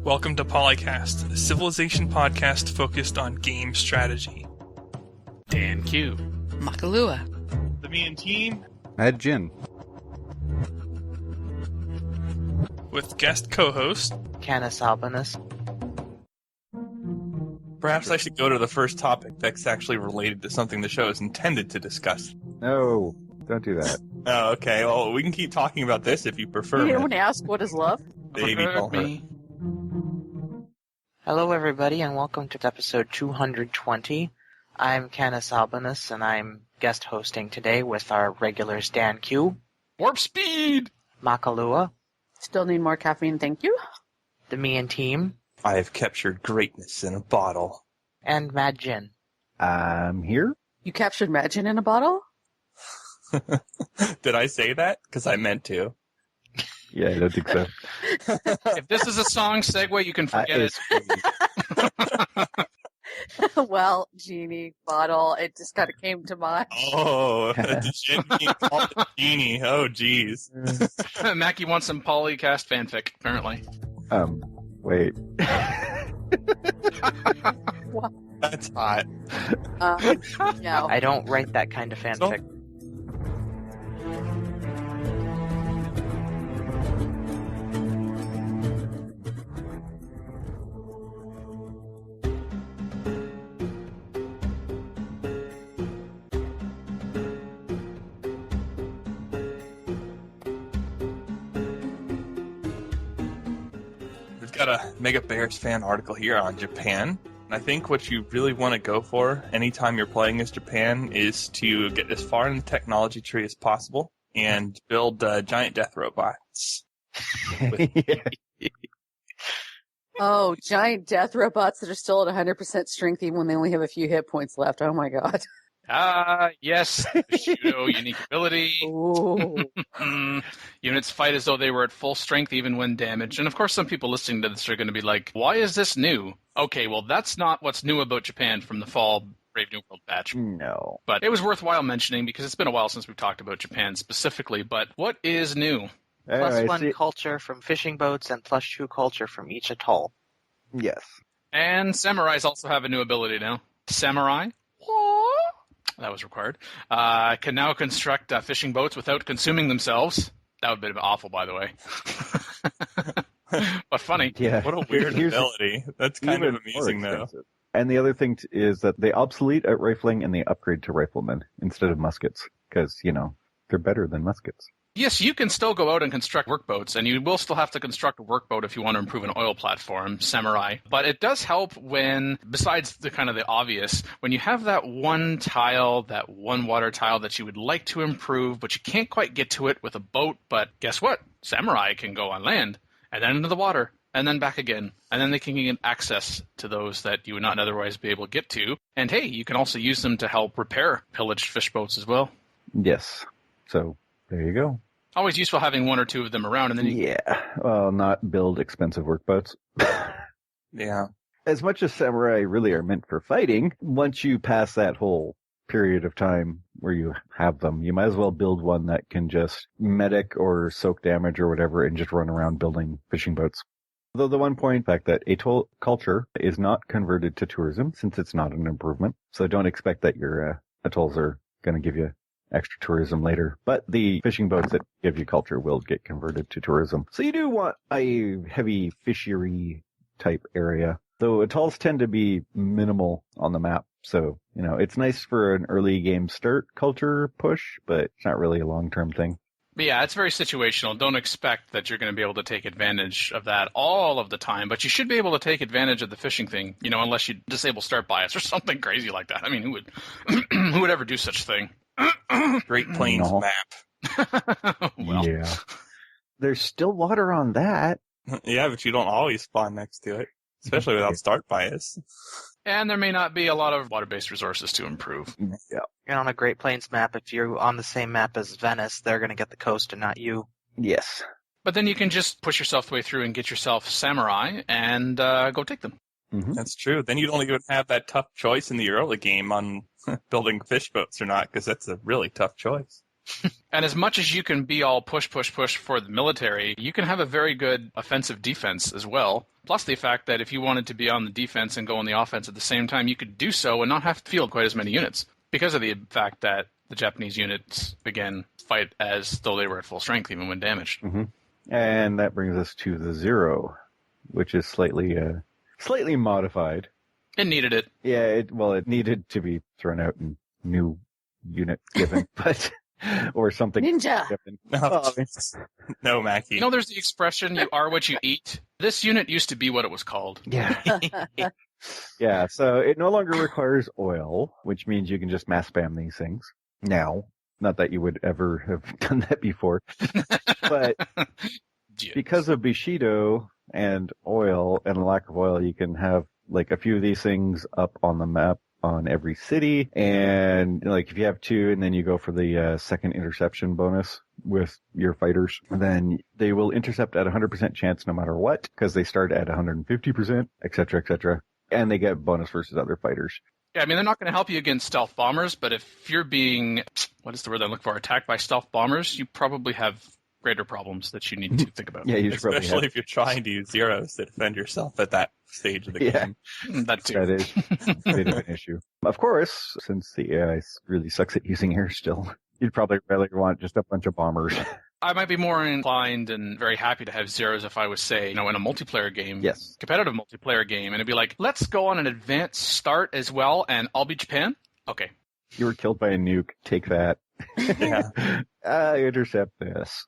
Welcome to PolyCast, a civilization podcast focused on game strategy. Dan Q. Makalua. The Me and Team. Ed Jin. With guest co-host Canis Albinus. Perhaps I should go to the first topic that's actually related to something the show is intended to discuss. No, don't do that. Oh, okay. Well, we can keep talking about this if you prefer. You don't ask what is love? Baby, don't hurt. Hello, everybody, and welcome to episode 220. I'm Canis Albinus, and I'm guest hosting today with our regulars Dan Q. Warp speed! Makalua. Still need more caffeine, thank you. The Me and Team. I have captured greatness in a bottle. And Mad Jin. I'm here. You captured Magin in a bottle? Did I say that? Because I meant to. Yeah, I don't think so. If this is a song segue, you can forget it. Well, genie, bottle, it just kind of came to mind. Oh, the genie. Oh, jeez. Mackie wants some PolyCast fanfic, apparently. Wait. That's hot. No. I don't write that kind of fanfic. Got a Mega Bears fan article here on Japan. And I think what you really want to go for anytime you're playing as Japan is to get as far in the technology tree as possible and build giant death robots. Oh, giant death robots that are still at 100% strength even when they only have a few hit points left. Oh my god. Yes, Shudo unique ability. Ooh. Units fight as though they were at full strength even when damaged. And of course some people listening to this are going to be like, why is this new? Okay, well that's not what's new about Japan from the fall Brave New World patch. No. But it was worthwhile mentioning because it's been a while since we've talked about Japan specifically. But what is new? +1 culture from fishing boats and +2 culture from each atoll. Yes. And samurais also have a new ability now. Samurai, that was required, can now construct fishing boats without consuming themselves. That would have been awful, by the way. But funny. Yeah. What a weird ability. That's kind of amusing, though. And the other thing is that they obsolete at rifling and they upgrade to riflemen instead of muskets because, they're better than muskets. Yes, you can still go out and construct workboats, and you will still have to construct a workboat if you want to improve an oil platform, samurai. But it does help when, besides the kind of the obvious, when you have that one tile, that one water tile that you would like to improve, but you can't quite get to it with a boat. But guess what? Samurai can go on land, and then into the water, and then back again. And then they can get access to those that you would not otherwise be able to get to. And hey, you can also use them to help repair pillaged fish boats as well. Yes. So, there you go. Always useful having one or two of them around, and then Well, not build expensive workboats. Yeah. As much as samurai really are meant for fighting, once you pass that whole period of time where you have them, you might as well build one that can just medic or soak damage or whatever and just run around building fishing boats. Though the one point fact that atoll culture is not converted to tourism since it's not an improvement, so don't expect that your atolls are going to give you extra tourism later, but the fishing boats that give you culture will get converted to tourism. So you do want a heavy fishery type area, though atolls tend to be minimal on the map. So, it's nice for an early game start culture push, but it's not really a long-term thing. But yeah, it's very situational. Don't expect that you're going to be able to take advantage of that all of the time, but you should be able to take advantage of the fishing thing, unless you disable start bias or something crazy like that. I mean, who would ever do such a thing? Great Plains map. Well. Yeah. There's still water on that. Yeah, but you don't always spawn next to it, especially without start bias. And there may not be a lot of water-based resources to improve. Yeah. And on a Great Plains map, if you're on the same map as Venice, they're going to get the coast and not you. Yes. But then you can just push yourself the way through and get yourself samurai and go take them. Mm-hmm. That's true. Then you don't even have that tough choice in the early game on building fish boats or not, because that's a really tough choice. And as much as you can be all push for the military, you can have a very good offensive defense as well. Plus the fact that if you wanted to be on the defense and go on the offense at the same time, you could do so and not have to field quite as many units. Because of the fact that the Japanese units, again, fight as though they were at full strength even when damaged. Mm-hmm. And that brings us to the Zero, which is slightly modified. It needed it. Yeah, it needed to be thrown out and new unit given, but or something. Ninja. Given. No, Mackie. You know, there's the expression, you are what you eat. This unit used to be what it was called. Yeah. Yeah, so it no longer requires oil, which means you can just mass spam these things now. Not that you would ever have done that before. But Yes. because of Bushido and oil and a lack of oil, you can have like a few of these things up on the map on every city. And like if you have two and then you go for the second interception bonus with your fighters, then they will intercept at 100% chance no matter what, because they start at 150%, et cetera, et cetera. And they get bonus versus other fighters. Yeah, I mean, they're not going to help you against stealth bombers, but if you're being, what is the word I look for, attacked by stealth bombers, you probably have greater problems that you need to think about. Yeah, you should probably Especially if you're trying to use zeros to defend yourself at that stage of the game. That too. That is a bit of an issue. Of course, since the AI really sucks at using air still, you'd probably rather want just a bunch of bombers. I might be more inclined and very happy to have zeros if I was, say, in a multiplayer game, Yes. competitive multiplayer game, and it'd be like, let's go on an advanced start as well, and I'll be Japan? Okay. You were killed by a nuke. Take that. Yeah. Intercept this.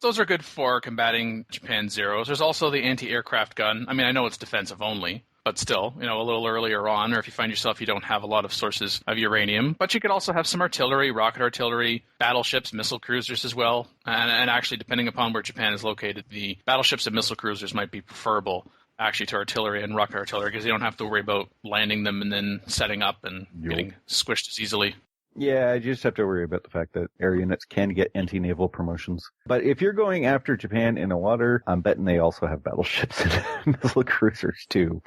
Those are good for combating Japan zeros. There's also the anti-aircraft gun. I mean, I know it's defensive only, but still, a little earlier on, or if you find yourself you don't have a lot of sources of uranium. But you could also have some artillery, rocket artillery, battleships, missile cruisers as well. And actually, depending upon where Japan is located, the battleships and missile cruisers might be preferable actually to artillery and rocket artillery because you don't have to worry about landing them and then setting up and getting squished as easily. Yeah, you just have to worry about the fact that air units can get anti-naval promotions. But if you're going after Japan in the water, I'm betting they also have battleships and missile cruisers too.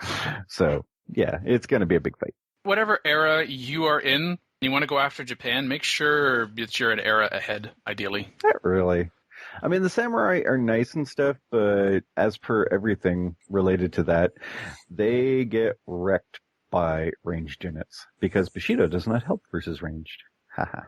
So, yeah, it's going to be a big fight. Whatever era you are in, you want to go after Japan, make sure that you're an era ahead, ideally. Not really. I mean, the samurai are nice and stuff, but as per everything related to that, they get wrecked by ranged units because Bushido does not help versus ranged. Haha.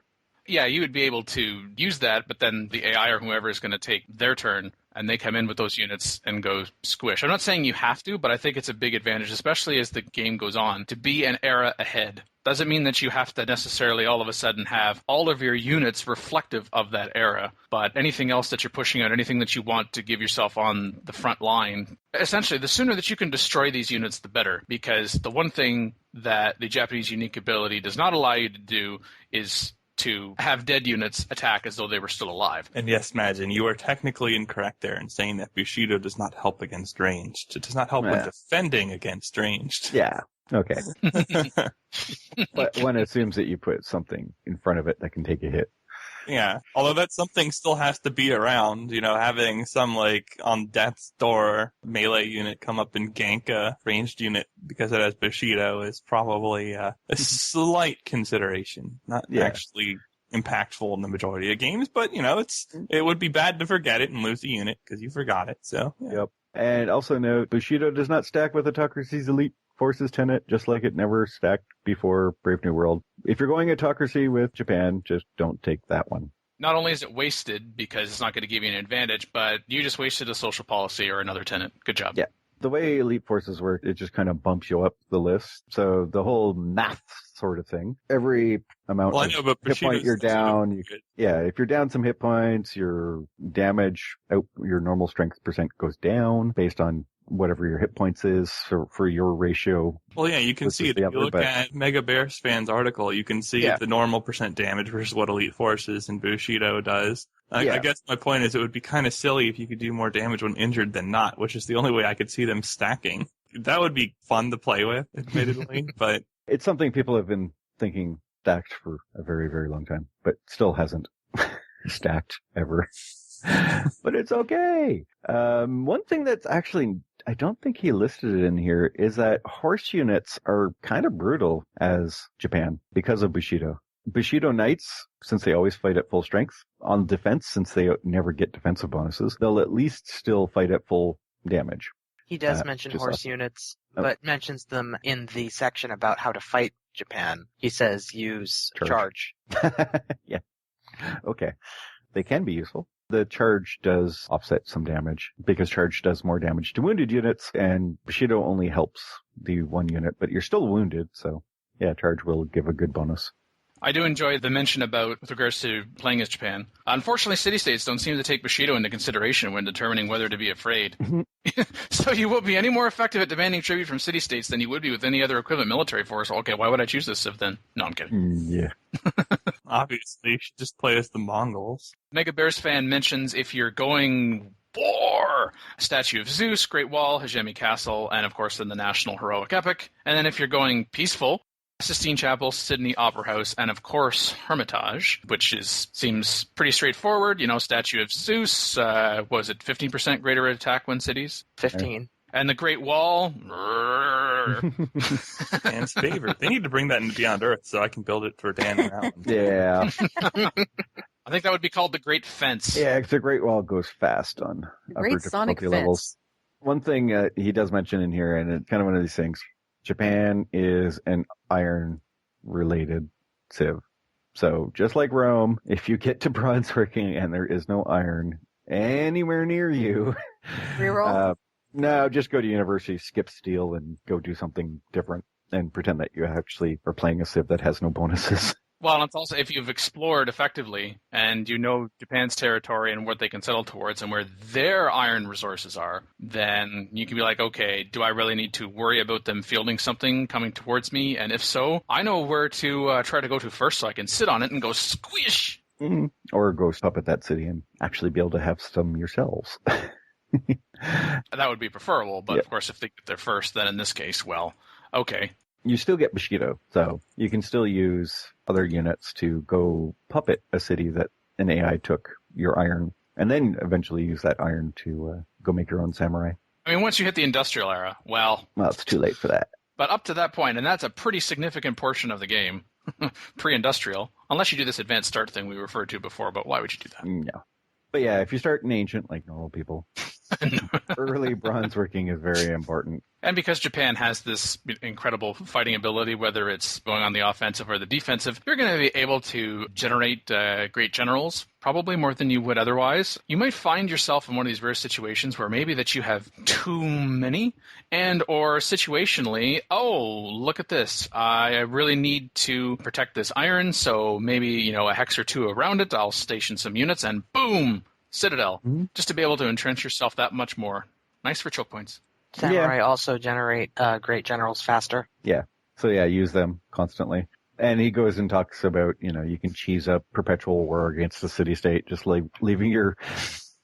Yeah, you would be able to use that, but then the AI or whoever is going to take their turn and they come in with those units and go squish. I'm not saying you have to, but I think it's a big advantage, especially as the game goes on, to be an era ahead. Doesn't mean that you have to necessarily all of a sudden have all of your units reflective of that era, but anything else that you're pushing out, anything that you want to give yourself on the front line, essentially the sooner that you can destroy these units, the better, because the one thing that the Japanese unique ability does not allow you to do is to have dead units attack as though they were still alive. And yes, Majin, you are technically incorrect there in saying that Bushido does not help against ranged. It does not help when defending against ranged. Yeah. Okay. But one assumes that you put something in front of it that can take a hit. Yeah. Although that something still has to be around, having some on death's door melee unit come up and gank a ranged unit because it has Bushido is probably a slight consideration. Not actually impactful in the majority of games, but it would be bad to forget it and lose a unit because you forgot it. So yeah. Yep. And also note, Bushido does not stack with Autocracy's Elite Forces tenet, just like it never stacked before Brave New World. If you're going Autocracy with Japan, just don't take that one. Not only is it wasted because it's not going to give you an advantage, but you just wasted a social policy or another tenet. Good job. Yeah. The way Elite Forces work, it just kind of bumps you up the list. So the whole math sort of thing, every amount of hit point you're down, if you're down some hit points, your damage, your normal strength percent goes down based on whatever your hit points is for your ratio. Well, yeah, you can see it. If you look at Mega Bears Fan's article, you can see the normal percent damage versus what Elite Forces and Bushido does. I guess my point is it would be kind of silly if you could do more damage when injured than not, which is the only way I could see them stacking. That would be fun to play with, admittedly, but... It's something people have been thinking stacked for a very, very long time, but still hasn't stacked ever. But it's okay. One thing that's actually, I don't think he listed it in here, is that horse units are kind of brutal as Japan because of Bushido. Bushido Knights, since they always fight at full strength, on defense, since they never get defensive bonuses, they'll at least still fight at full damage. He does mention just horse us. units, Oh. but mentions them in the section about how to fight Japan. He says use charge. Yeah. Okay. They can be useful. The charge does offset some damage because charge does more damage to wounded units, and Bushido only helps the one unit, but you're still wounded, so yeah, charge will give a good bonus. I do enjoy the mention about with regards to playing as Japan. Unfortunately, city-states don't seem to take Bushido into consideration when determining whether to be afraid. So you won't be any more effective at demanding tribute from city-states than you would be with any other equivalent military force. Okay, why would I choose this civ then? No, I'm kidding. Yeah. Obviously, you should just play as the Mongols. Mega Bears fan mentions if you're going war, Statue of Zeus, Great Wall, Hajime Castle, and of course then the National Heroic Epic. And then if you're going peaceful, Sistine Chapel, Sydney Opera House, and of course Hermitage, which seems pretty straightforward. You know, Statue of Zeus, was it 15% greater attack when cities? 15. And the Great Wall. Dan's favorite. They need to bring that into Beyond Earth so I can build it for Dan and Alan. Yeah. I think that would be called the Great Fence. Yeah, the Great Wall goes fast on Great upper Sonic difficulty levels. One thing he does mention in here, and it's kind of one of these things, Japan is an iron-related civ. So just like Rome, if you get to bronze working and there is no iron anywhere near you, Reroll. no, just go to university, skip steel, and go do something different and pretend that you actually are playing a civ that has no bonuses. Well, and it's also if you've explored effectively and you know Japan's territory and what they can settle towards and where their iron resources are, then you can be like, okay, do I really need to worry about them fielding something coming towards me? And if so, I know where to try to go to first so I can sit on it and go squish. Mm. Or go stop at that city and actually be able to have some yourselves. That would be preferable, but Yep. of course if they get there first, then in this case, well, okay. You still get Bushido, so you can still use other units to go puppet a city that an AI took your iron, and then eventually use that iron to go make your own samurai. I mean, once you hit the industrial era, well, It's too late for that. but up to that point, and that's a pretty significant portion of the game, pre-industrial, unless you do this advanced start thing we referred to before, but why would you do that? No. But yeah, if you start in ancient, like normal people, early bronze working is very important. And because Japan has this incredible fighting ability, whether it's going on the offensive or the defensive, you're going to be able to generate great generals, probably more than you would otherwise. You might find yourself in one of these rare situations where maybe that you have too many, and or situationally, oh, look at this. I really need to protect this iron, so maybe, a hex or two around it. I'll station some units, and boom, Citadel. Mm-hmm. Just to be able to entrench yourself that much more. Nice for choke points. Samurai also generate great generals faster. Yeah. So yeah, use them constantly. And he goes and talks about, you can cheese up perpetual war against the city-state, just like leaving your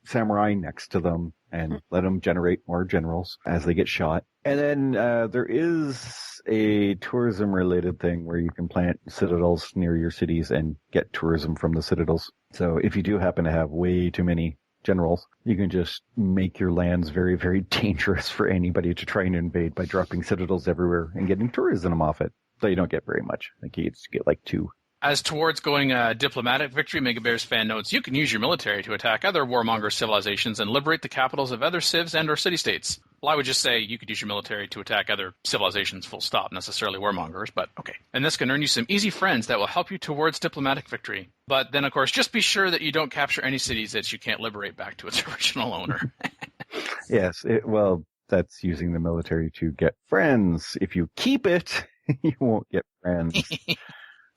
samurai next to them and let them generate more generals as they get shot. And then there is a tourism-related thing where you can plant citadels near your cities and get tourism from the citadels. So if you do happen to have way too many generals, you can just make your lands very, very dangerous for anybody to try and invade by dropping citadels everywhere and getting tourism off it. So you don't get very much. I think you just get like 2. As towards going diplomatic victory, Mega Bears fan notes, you can use your military to attack other warmonger civilizations and liberate the capitals of other civs and or city-states. Well, I would just say you could use your military to attack other civilizations, full stop, necessarily warmongers, but okay. And this can earn you some easy friends that will help you towards diplomatic victory. But then, of course, just be sure that you don't capture any cities that you can't liberate back to its original owner. Yes, that's using the military to get friends. If you keep it, you won't get friends.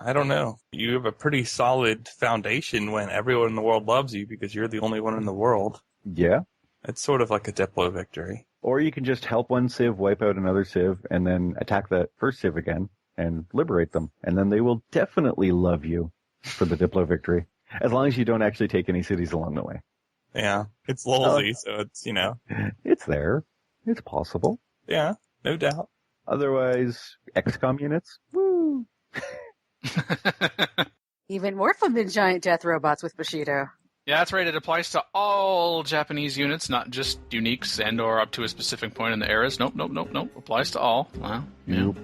I don't know. You have a pretty solid foundation when everyone in the world loves you because you're the only one in the world. Yeah. It's sort of like a Diplo victory. Or you can just help one civ wipe out another civ and then attack that first civ again and liberate them. And then they will definitely love you for the Diplo victory. As long as you don't actually take any cities along the way. Yeah. It's lolsy, so it's, It's there. It's possible. Yeah, no doubt. Otherwise, XCOM units? Woo! Even more fun than giant death robots with Bushido. Yeah, that's right. It applies to all Japanese units, not just uniques and or up to a specific point in the eras. Nope. Applies to all. Wow. Yeah. Nope.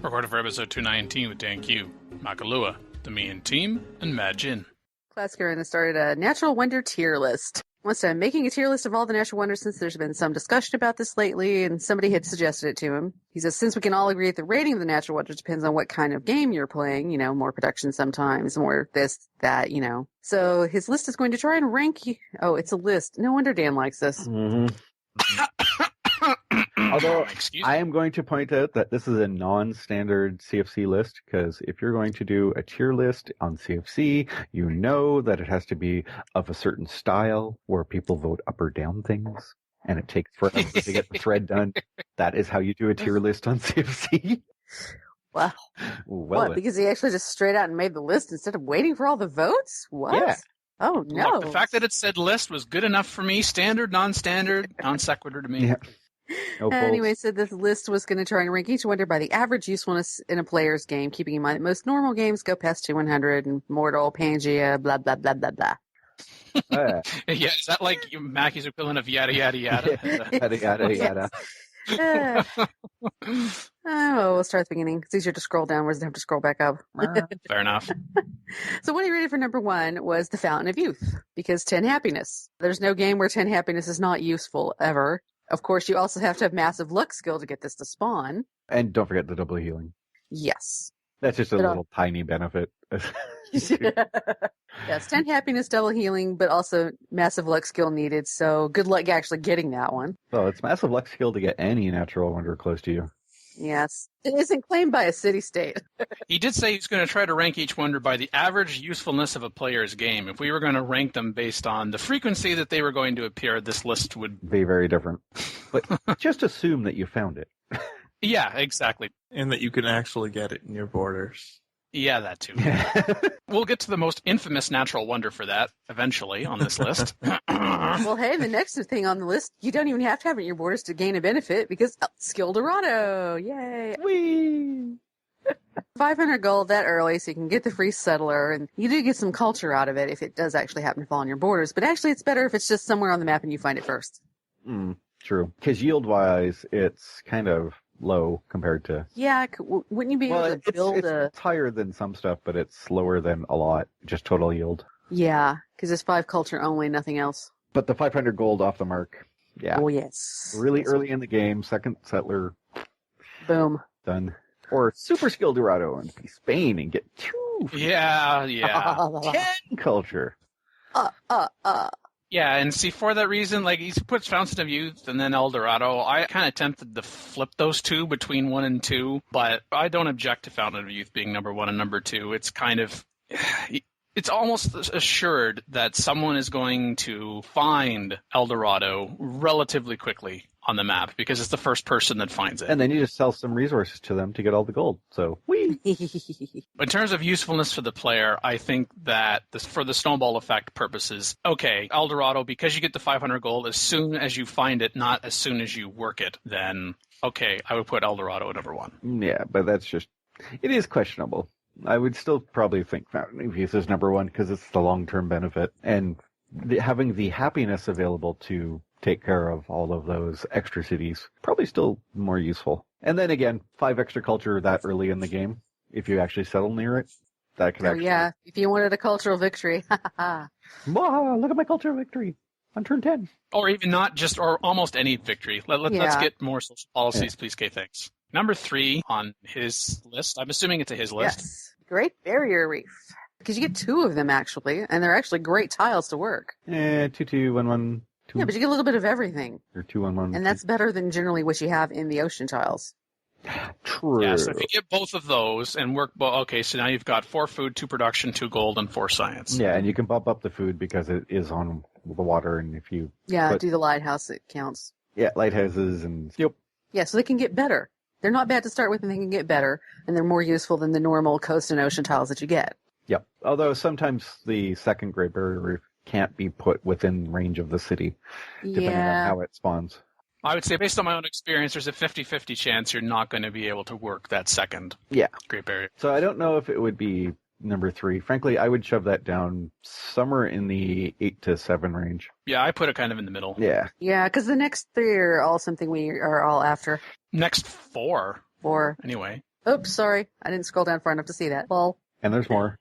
Recorded for episode 219 with Dan Q, Makalua, the Mean Team, and Mad Jin. Classicer has started a natural wonder tier list. Wants to making a tier list of all the natural wonders since there's been some discussion about this lately, and somebody had suggested it to him. He says, since we can all agree that the rating of the natural wonders depends on what kind of game you're playing, more production sometimes, more this, that, So his list is going to try and rank you. Oh, it's a list. No wonder Dan likes this. Mm-hmm. Although Excuse I me. am going to point out that this is a non-standard CFC list, because if you're going to do a tier list on CFC, you know that it has to be of a certain style where people vote up or down things, and it takes forever to get the thread done. That is how you do a tier list on CFC. Wow. Well, What? Because he actually just straight out and made the list instead of waiting for all the votes? What? Yeah. Oh, no. Look, the fact that it said list was good enough for me. Standard, non-standard, non-sequitur to me. Yeah. No Anyway, polls. so this list was going to try and rank each wonder by the average usefulness in a player's game, keeping in mind that most normal games go past 200 and Mortal, Pangea, blah, blah, blah, blah, blah. Yeah. Yeah, is that like Mackey's equivalent of yada, yada, yada? Yada, yada, yada. We'll start at the beginning. It's easier to scroll downwards than have to scroll back up. Fair enough. So what he rated for number 1 was the Fountain of Youth, because 10 happiness. There's no game where 10 happiness is not useful, ever. Of course, you also have to have massive luck skill to get this to spawn. And don't forget the double healing. Yes. That's just a But, little tiny benefit. Yes, 10 happiness, double healing, but also massive luck skill needed. So good luck actually getting that one. So it's massive luck skill to get any natural wonder close to you. Yes. It isn't claimed by a city-state. He did say he's going to try to rank each wonder by the average usefulness of a player's game. If we were going to rank them based on the frequency that they were going to appear, this list would... Be very different. But just assume that you found it. Yeah, exactly. And that you can actually get it in your borders. Yeah, that too. We'll get to the most infamous natural wonder for that eventually on this list. Well, hey, the next thing on the list, you don't even have to have it in your borders to gain a benefit because Skildorado. Yay. Whee! 500 gold that early so you can get the free settler, and you do get some culture out of it if it does actually happen to fall on your borders, but actually it's better if it's just somewhere on the map and you find it first. True. Because yield-wise, it's kind of low compared to... Yeah, wouldn't you be able to build it's higher than some stuff, but it's lower than a lot, just total yield. Yeah, because it's 5 culture only, nothing else. But the 500 gold off the mark, yeah. Oh, yes. Really Yes. early in the game, second settler, Boom. done. Or super skill Dorado and be Spain and get 2 Yeah. 10 culture. Yeah, and see, for that reason, like, he puts Fountain of Youth and then El Dorado. I kind of tempted to flip those two between 1 and 2, but I don't object to Fountain of Youth being number 1 and number 2. It's kind of... It's almost assured that someone is going to find El Dorado relatively quickly on the map because it's the first person that finds it. And then you just sell some resources to them to get all the gold. So, whee! In terms of usefulness for the player, I think that for the snowball effect purposes, okay, El Dorado, because you get the 500 gold as soon as you find it, not as soon as you work it, then, okay, I would put El Dorado at number 1. Yeah, but that's just... It is questionable. I would still probably think Fountain of Youth is number 1 because it's the long-term benefit. And having the happiness available to take care of all of those extra cities, probably still more useful. And then again, 5 extra culture that early in the game, if you actually settle near it, that could actually... Yeah, if you wanted a cultural victory. Wow, look at my culture victory on turn 10. Or even not just, or almost any victory. Let's Yeah. get more social policies, please, Kay, thanks. Number 3 on his list, I'm assuming it's a his list. Yes. Great Barrier Reef. Because you get 2 of them, actually, and they're actually great tiles to work. 2-2-1-1. Yeah, but you get a little bit of everything. Or 2-1-1. And that's better than generally what you have in the ocean tiles. true. Yeah, so if you get both of those and work, okay, so now you've got 4 food, 2 production, 2 gold, and 4 science. Yeah, and you can bump up the food because it is on the water, and if you... Yeah, do the lighthouse, it counts. Yeah, lighthouses and... Yep. Yeah, so they can get better. They're not bad to start with, and they can get better, and they're more useful than the normal coast and ocean tiles that you get. Yep. Although sometimes the second Great Barrier Reef can't be put within range of the city, depending on how it spawns. I would say, based on my own experience, there's a 50-50 chance you're not going to be able to work that second Great Barrier. So I don't know if it would be number 3. Frankly, I would shove that down somewhere in the 8 to 7 range. Yeah, I put it kind of in the middle. Yeah. Yeah, because the next 3 are all something we are all after. Next 4. 4. Anyway. Oops, sorry. I didn't scroll down far enough to see that. Well. And there's more.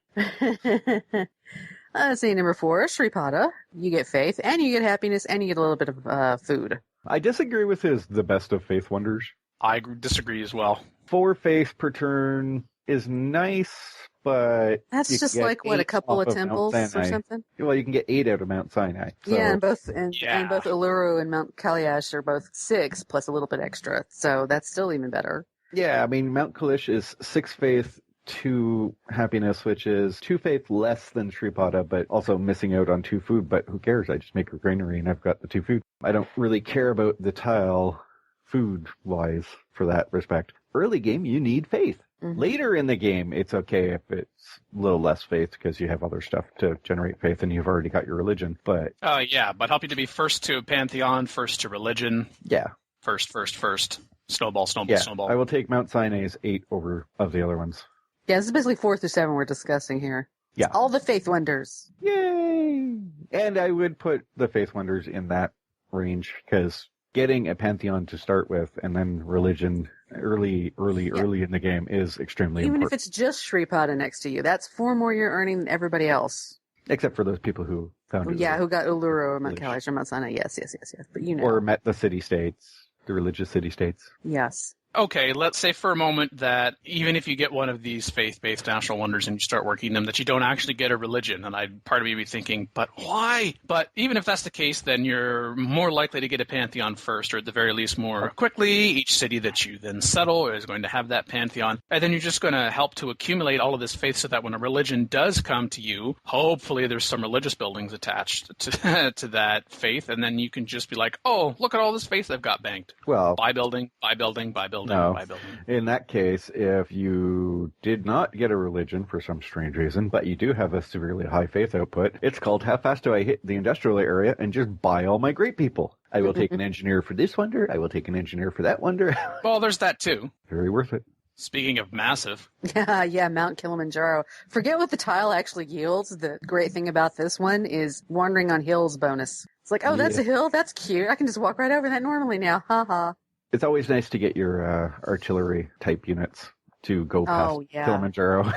Let's see, number 4, Sripada. You get faith, and you get happiness, and you get a little bit of food. I disagree with his the best of faith wonders. I disagree as well. 4 faith per turn is nice, but That's just like, what, a couple of temples or something? Well, you can get 8 out of Mount Sinai. So. Yeah, and both Uluru and Mount Kalash are both 6, plus a little bit extra, so that's still even better. Yeah, I mean, Mount Kalash is 6 faith, 2 happiness, which is 2 faith less than Sripada, but also missing out on 2 food. But who cares? I just make a granary and I've got the 2 food. I don't really care about the tile food-wise for that respect. Early game, you need faith. Mm-hmm. Later in the game, it's okay if it's a little less faith because you have other stuff to generate faith and you've already got your religion. But but help you to be first to Pantheon, first to religion. Yeah. First. Snowball. I will take Mount Sinai's 8 over of the other ones. Yeah, this is basically 4 through 7 we're discussing here. Yeah. All the faith wonders. Yay! And I would put the faith wonders in that range because getting a Pantheon to start with and then religion early in the game is extremely important. Even if it's just Sripada next to you, that's 4 more you're earning than everybody else. Except for those people who found it. Yeah, who got Uluru or Mount Kalash or Mount Sinai. Yes. But you know. Or met the city-states, the religious city-states. Yes. Okay, let's say for a moment that even if you get one of these faith-based national wonders and you start working them, that you don't actually get a religion. And part of me would be thinking, but why? But even if that's the case, then you're more likely to get a Pantheon first, or at the very least more quickly. Each city that you then settle is going to have that Pantheon. And then you're just going to help to accumulate all of this faith so that when a religion does come to you, hopefully there's some religious buildings attached to that faith. And then you can just be like, oh, look at all this faith I've got banked. Well, buy building. No. In that case, if you did not get a religion for some strange reason, but you do have a severely high faith output, it's called how fast do I hit the industrial area and just buy all my great people. I will take an engineer for this wonder. I will take an engineer for that wonder. Well, there's that too. Very worth it. Speaking of massive. Yeah, Mount Kilimanjaro. Forget what the tile actually yields. The great thing about this one is wandering on hills bonus. It's like, oh, that's a hill? That's cute. I can just walk right over that normally now. Ha ha. It's always nice to get your artillery-type units to go past Kilimanjaro.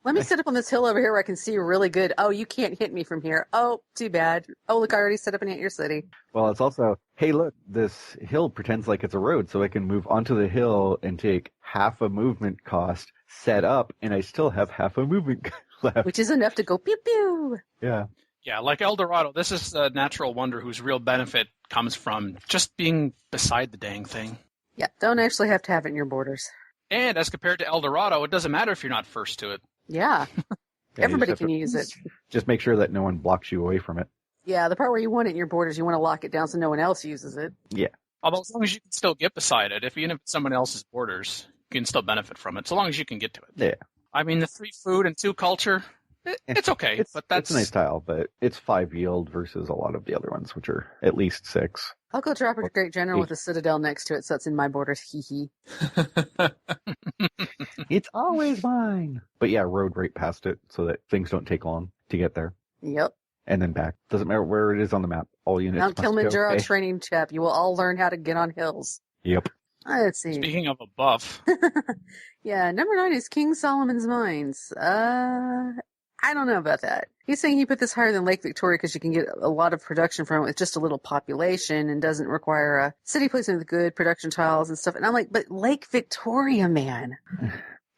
Let me sit up on this hill over here where I can see really good. Oh, you can't hit me from here. Oh, too bad. Oh, look, I already set up and hit your city. Well, it's also, hey, look, this hill pretends like it's a road, so I can move onto the hill and take half a movement cost, set up, and I still have half a movement left. Which is enough to go pew-pew. Yeah. Yeah, like El Dorado, this is a natural wonder whose real benefit comes from just being beside the dang thing. Yeah, don't actually have to have it in your borders. And as compared to El Dorado, it doesn't matter if you're not first to it. Yeah. Everybody can use it. Just make sure that no one blocks you away from it. Yeah, the part where you want it in your borders, you want to lock it down so no one else uses it. Yeah. Although as long as you can still get beside it, even if it's someone else's borders, you can still benefit from it, so long as you can get to it. Yeah. I mean, the 3 food and 2 culture, it's okay. It's a nice tile, but it's 5 yield versus a lot of the other ones, which are at least 6. I'll go drop a Great General with a citadel next to it, so it's in my borders. Hee hee. It's always mine. But yeah, road right past it so that things don't take long to get there. Yep. And then back. Doesn't matter where it is on the map. All units Mount must Kilimanjaro go, training chap. You will all learn how to get on hills. Yep. Let's see. Speaking of a buff. Yeah, number 9 is King Solomon's Mines. I don't know about that. He's saying he put this higher than Lake Victoria because you can get a lot of production from it with just a little population and doesn't require a city placement with good production tiles and stuff. And I'm like, but Lake Victoria, man.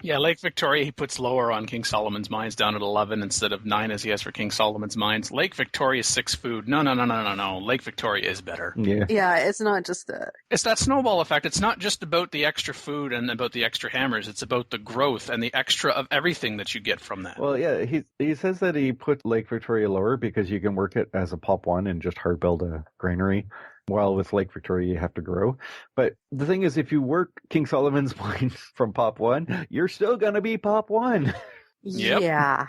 Yeah, Lake Victoria he puts lower on King Solomon's Mines, down at 11 instead of 9 as he has for King Solomon's Mines. Lake Victoria is 6 food. No. Lake Victoria is better. Yeah, it's not just It's that snowball effect. It's not just about the extra food and about the extra hammers. It's about the growth and the extra of everything that you get from that. Well, yeah, he says that he put Lake Victoria lower because you can work it as a pop 1 and just hard build a granary. While with Lake Victoria, you have to grow. But the thing is, if you work King Solomon's Mines from Pop 1, you're still going to be Pop 1. Yep. Yeah.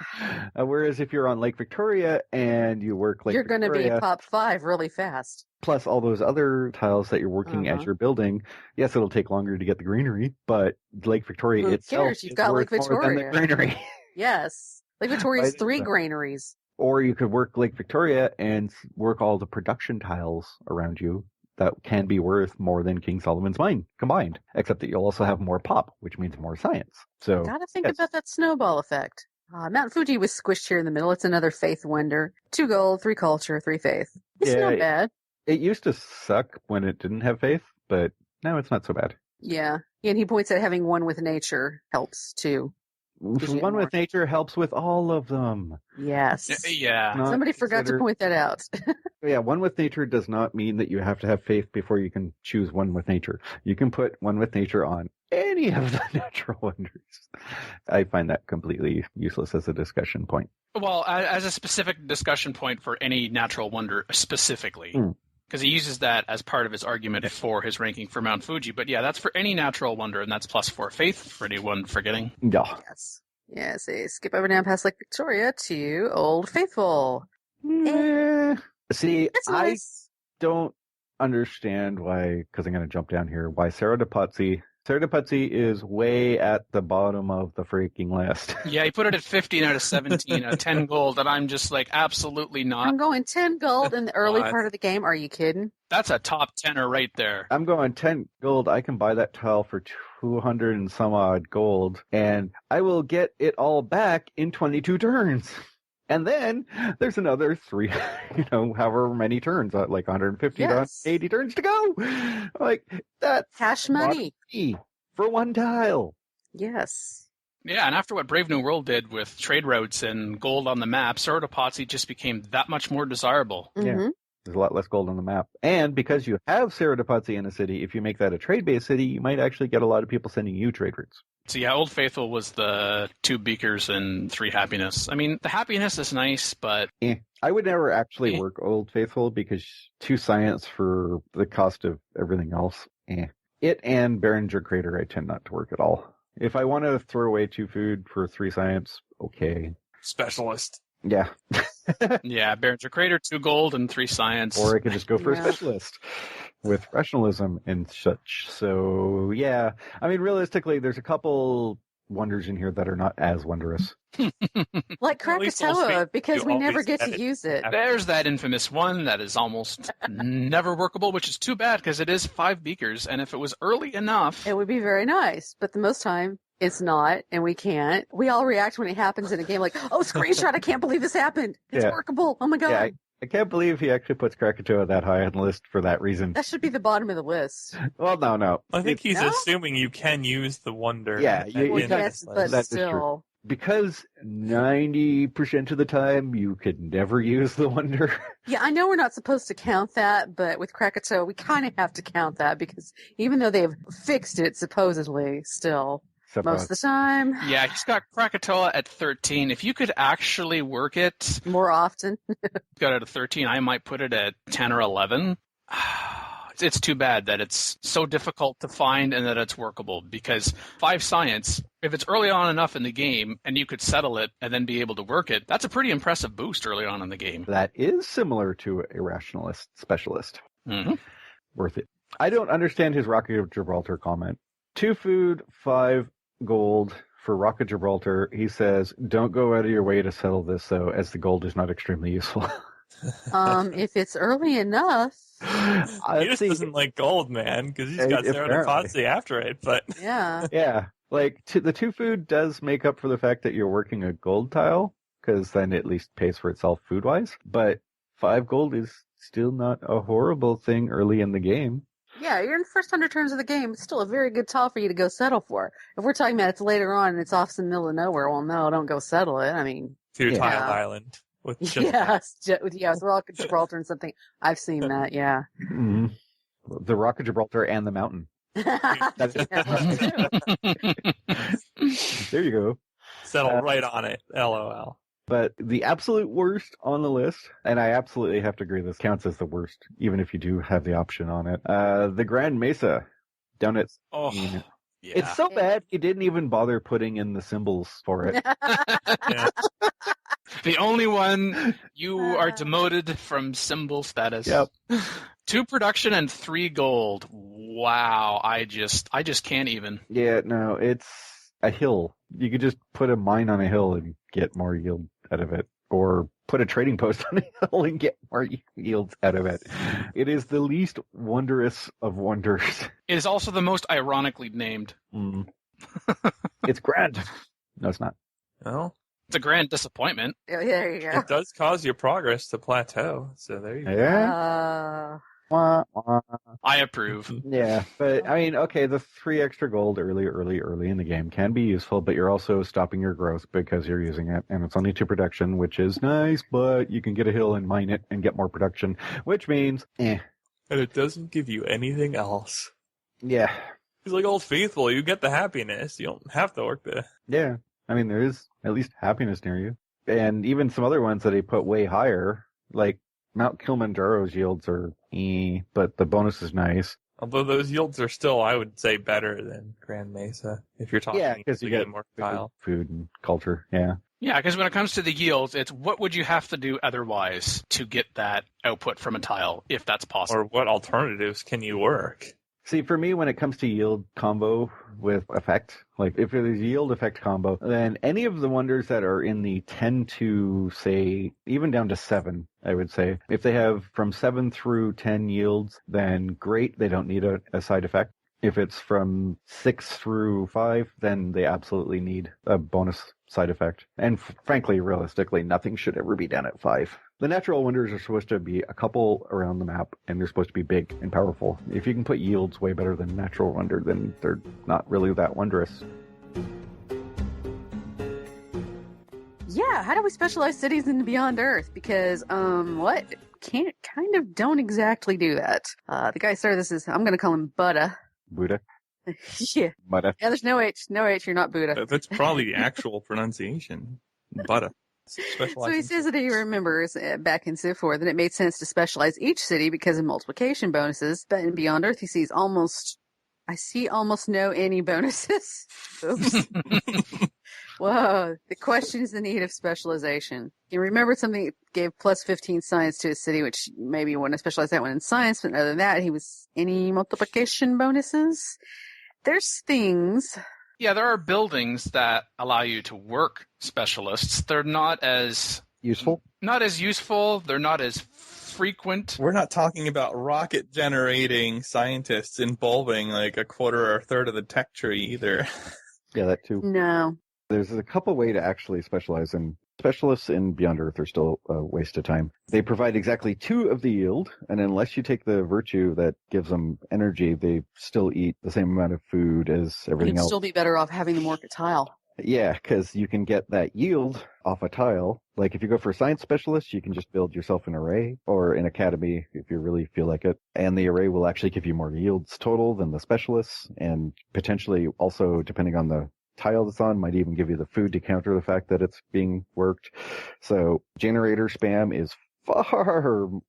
Whereas if you're on Lake Victoria and you work Lake Victoria... You're going to be Pop 5 really fast. Plus all those other tiles that you're working as you're building. Yes, it'll take longer to get the greenery, but Lake Victoria itself You've got Lake Victoria. More than the granary. Yes. Lake Victoria's 3 granaries. Or you could work Lake Victoria and work all the production tiles around you that can be worth more than King Solomon's Mine combined, except that you'll also have more pop, which means more science. So Gotta think yes. about that snowball effect. Mount Fuji was squished here in the middle. It's another faith wonder. 2 gold, 3 culture, 3 faith. It's not bad. It used to suck when it didn't have faith, but now it's not so bad. Yeah. And he points out having one with nature helps too. One with nature helps with all of them. Yes. Yeah. Not Somebody forgot to point that out. Yeah, one with nature does not mean that you have to have faith before you can choose one with nature. You can put one with nature on any of the natural wonders. I find that completely useless as a discussion point. Well, as a specific discussion point for any natural wonder specifically. Because he uses that as part of his argument for his ranking for Mount Fuji. But yeah, that's for any natural wonder, and that's plus 4 faith for anyone forgetting. Yeah. Yes. Yes, skip over down past Lake Victoria to Old Faithful. See, That's I nice. don't understand why, because I'm going to jump down here, why Sarah DePazzi is way at the bottom of the freaking list. Yeah, he put it at 15 out of 17 out of 10 gold, and I'm just like, absolutely not. I'm going 10 gold in the early part of the game. Are you kidding? That's a top 10er right there. I'm going 10 gold. I can buy that tile for 200 and some odd gold, and I will get it all back in 22 turns. And then there's another 3, however many turns, like 150 to 80 turns to go. Like, that's cash money for one tile. Yes. Yeah, and after what Brave New World did with trade routes and gold on the map, Serodopatsi just became that much more desirable. Mm-hmm. Yeah. There's a lot less gold on the map. And because you have Serodopatsi in a city, if you make that a trade-based city, you might actually get a lot of people sending you trade routes. So yeah, Old Faithful was the 2 beakers and 3 happiness. I mean, the happiness is nice, but... I would never actually work Old Faithful because 2 science for the cost of everything else. It and Behringer Crater I tend not to work at all. If I want to throw away 2 food for 3 science, okay. Specialist. Yeah. Yeah, Behringer Crater, 2 gold and 3 science. Or I could just go for a specialist with rationalism and such. So, yeah. I mean, realistically, there's a couple wonders in here that are not as wondrous. Like Krakatoa, because we never get to use it. There's that infamous one that is almost never workable, which is too bad because it is 5 beakers, and if it was early enough... It would be very nice, but the most time... It's not, and we can't. We all react when it happens in a game like, oh, screenshot, I can't believe this happened. It's workable. Oh, my God. Yeah, I can't believe he actually puts Krakatoa that high on the list for that reason. That should be the bottom of the list. Well, no. I think he's assuming you can use the wonder. Yeah, yes, but that's still. True. Because 90% of the time, you could never use the wonder. Yeah, I know we're not supposed to count that, but with Krakatoa, we kind of have to count that because even though they've fixed it, supposedly, still... Most of the time. Yeah, he's got Krakatoa at 13. If you could actually work it... more often. Got it at 13. I might put it at 10 or 11. It's too bad that it's so difficult to find and that it's workable because 5 science, if it's early on enough in the game and you could settle it and then be able to work it, that's a pretty impressive boost early on in the game. That is similar to a rationalist specialist. Mm-hmm. Worth it. I don't understand his Rocket of Gibraltar comment. 2 food, 5 gold for Rocket Gibraltar. He says, don't go out of your way to settle this, though, as the gold is not extremely useful. If it's early enough. He just doesn't like gold, man, because he's got Serodopatsi after it, but... Yeah. Yeah. Like, the 2 food does make up for the fact that you're working a gold tile, because then it at least pays for itself food-wise. But 5 gold is still not a horrible thing early in the game. Yeah, you're in the first 100 turns of the game. It's still a very good tile for you to go settle for. If we're talking about it's later on and it's off in the middle of nowhere, well, no, don't go settle it. I mean... To your tile island. With yes, with Rocket Gibraltar and something. I've seen that, yeah. Mm-hmm. The Rocket Gibraltar and the mountain. That's there you go. Settle right on it. LOL. But the absolute worst on the list, and I absolutely have to agree this counts as the worst, even if you do have the option on it, the Grand Mesa down at... Yeah. It's so bad you didn't even bother putting in the symbols for it. Yeah. The only one you are demoted from symbol status. Yep. 2 production and 3 gold. Wow, I just can't even. Yeah, no, it's a hill. You could just put a mine on a hill and get more yield out of it, or put a trading post on a hill and get more yields out of it. It is the least wondrous of wonders. It is also the most ironically named. Mm. It's grand. No, it's not. Well, It's a grand disappointment. Yeah, there you go. it does cause your progress to plateau. So there you go. Yeah. Wah, wah. I approve. Yeah, but I mean, okay, the 3 extra gold early in the game can be useful, but you're also stopping your growth because you're using it, and it's only 2 production, which is nice, but you can get a hill and mine it and get more production, which means, And it doesn't give you anything else. yeah. It's like Old Faithful. You get the happiness. You don't have to work the... Yeah, I mean, there is at least happiness near you. And even some other ones that they put way higher, like Mount Kilimanjaro's yields are but the bonus is nice. Although those yields are still, I would say, better than Grand Mesa. If you're talking, Yeah, because you get more tile. food and culture, yeah. Yeah, because when it comes to the yields, it's what would you have to do otherwise to get that output from a tile, if that's possible. Or what alternatives can you work? See, for me, when it comes to yield combo with effect, like if it is yield effect combo, then any of the wonders that are in the 10 to, say, even down to 7, I would say, if they have from 7 through 10 yields, then great, they don't need a side effect. If it's from 6 through 5, then they absolutely need a bonus side effect. And frankly, realistically, nothing should ever be done at 5. The natural wonders are supposed to be a couple around the map, and they're supposed to be big and powerful. If you can put yields way better than natural wonder, then they're not really that wondrous. Yeah, how do we specialize cities in Beyond Earth? Because, kind of don't exactly do that. The guy started this as, I'm going to call him Buddha. Buddha? Yeah. Buddha. Yeah, there's no H. No H, you're not Buddha. That's probably the actual pronunciation. Butter. So he says that he remembers back in Civ 4 that it made sense to specialize each city because of multiplication bonuses, but in Beyond Earth he sees almost no any bonuses. Oops. Whoa. The question is the need of specialization. He remembered something that gave plus 15 science to a city, which maybe you want to specialize that one in science, but other than that, any multiplication bonuses? There's things. Yeah, there are buildings that allow you to work specialists. They're not as Useful? Not as useful. They're not as frequent. We're not talking about rocket generating scientists involving like a quarter or a third of the tech tree either. Yeah, that too. No. There's a couple way to actually specialize in. Specialists in Beyond Earth are still a waste of time. They provide exactly 2 of the yield, and unless you take the virtue that gives them energy, they still eat the same amount of food as everything You'd else. still be better off having them work a tile. Yeah, because you can get that yield off a tile. Like if you go for a science specialist, you can just build yourself an array, or an academy if you really feel like it. And the array will actually give you more yields total than the specialists, and potentially also, depending on the tile that's on, might even give you the food to counter the fact that it's being worked. So generator spam is far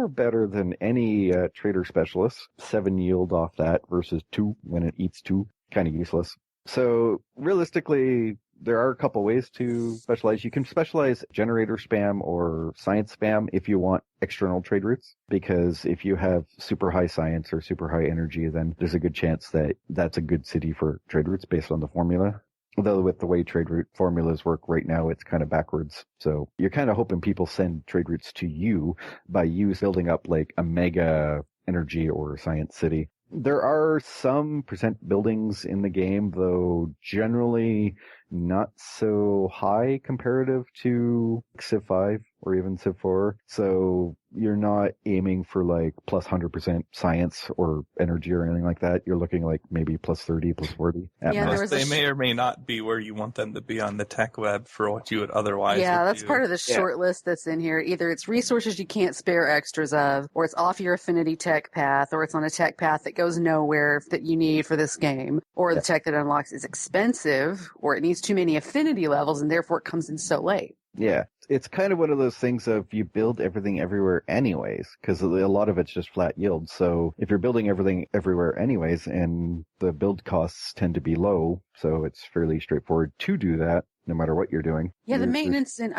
better than any trader specialist. 7 yield off that versus 2 when it eats 2. Kind of useless. So realistically, there are a couple ways to specialize. You can specialize generator spam or science spam if you want external trade routes, because if you have super high science or super high energy, then there's a good chance that that's a good city for trade routes based on the formula. Although with the way trade route formulas work right now, it's kind of backwards. So you're kind of hoping people send trade routes to you by you building up like a mega energy or science city. There are some percent buildings in the game, though generally not so high comparative to Civ 5 or even Civ 4. So you're not aiming for like plus 100% science or energy or anything like that. You're looking like maybe plus 30, plus 40. They may or may not be where you want them to be on the tech web for what you would otherwise Yeah, that's do. part of the short list that's in here. Either it's resources you can't spare extras of, or it's off your affinity tech path, or it's on a tech path that goes nowhere that you need for this game, or the tech that unlocks is expensive, or it needs too many affinity levels and therefore it comes in so late. Yeah, it's kind of one of those things of you build everything everywhere anyways, because a lot of it's just flat yield. So if you're building everything everywhere anyways, and the build costs tend to be low, so it's fairly straightforward to do that, no matter what you're doing. Yeah, the maintenance in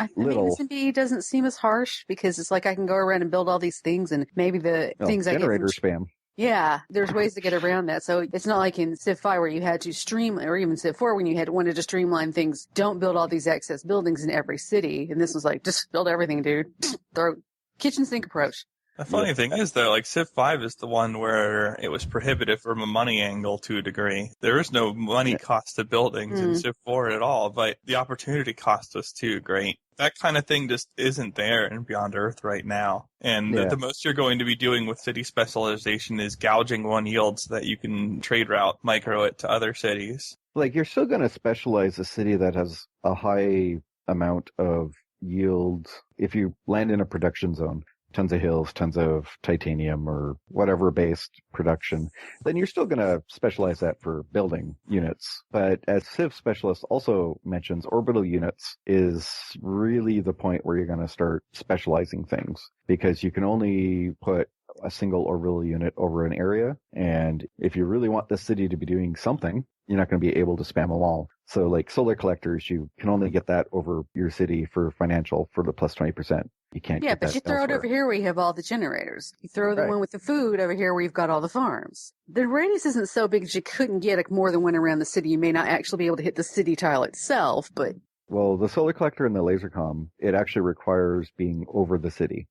BE doesn't seem as harsh, because it's like I can go around and build all these things, and maybe the things I get generator spam. Yeah, there's ways to get around that. So it's not like in Civ 5 where you had to streamline, or even Civ 4 when you wanted to streamline things. Don't build all these excess buildings in every city. And this was like, just build everything, dude. Throw kitchen sink approach. The funny thing is, though, like Civ 5 is the one where it was prohibitive from a money angle to a degree. There is no money cost to buildings in Civ 4 at all, but the opportunity cost was too great. That kind of thing just isn't there in Beyond Earth right now. And the most you're going to be doing with city specialization is gouging one yield so that you can trade route micro it to other cities. Like, you're still going to specialize a city that has a high amount of yield. If you land in a production zone, tons of hills, tons of titanium or whatever based production, then you're still going to specialize that for building units. But as Civ Specialist also mentions, orbital units is really the point where you're going to start specializing things, because you can only put a single orbital unit over an area. And if you really want the city to be doing something, you're not going to be able to spam them all. So like solar collectors, you can only get that over your city for financial for the plus 20%. You can't get that. Yeah, but you throw elsewhere. It over here where you have all the generators. You throw the one with the food over here where you've got all the farms. The radius isn't so big that you couldn't get more than one around the city. You may not actually be able to hit the city tile itself, but... Well, the solar collector and the laser comm, it actually requires being over the city.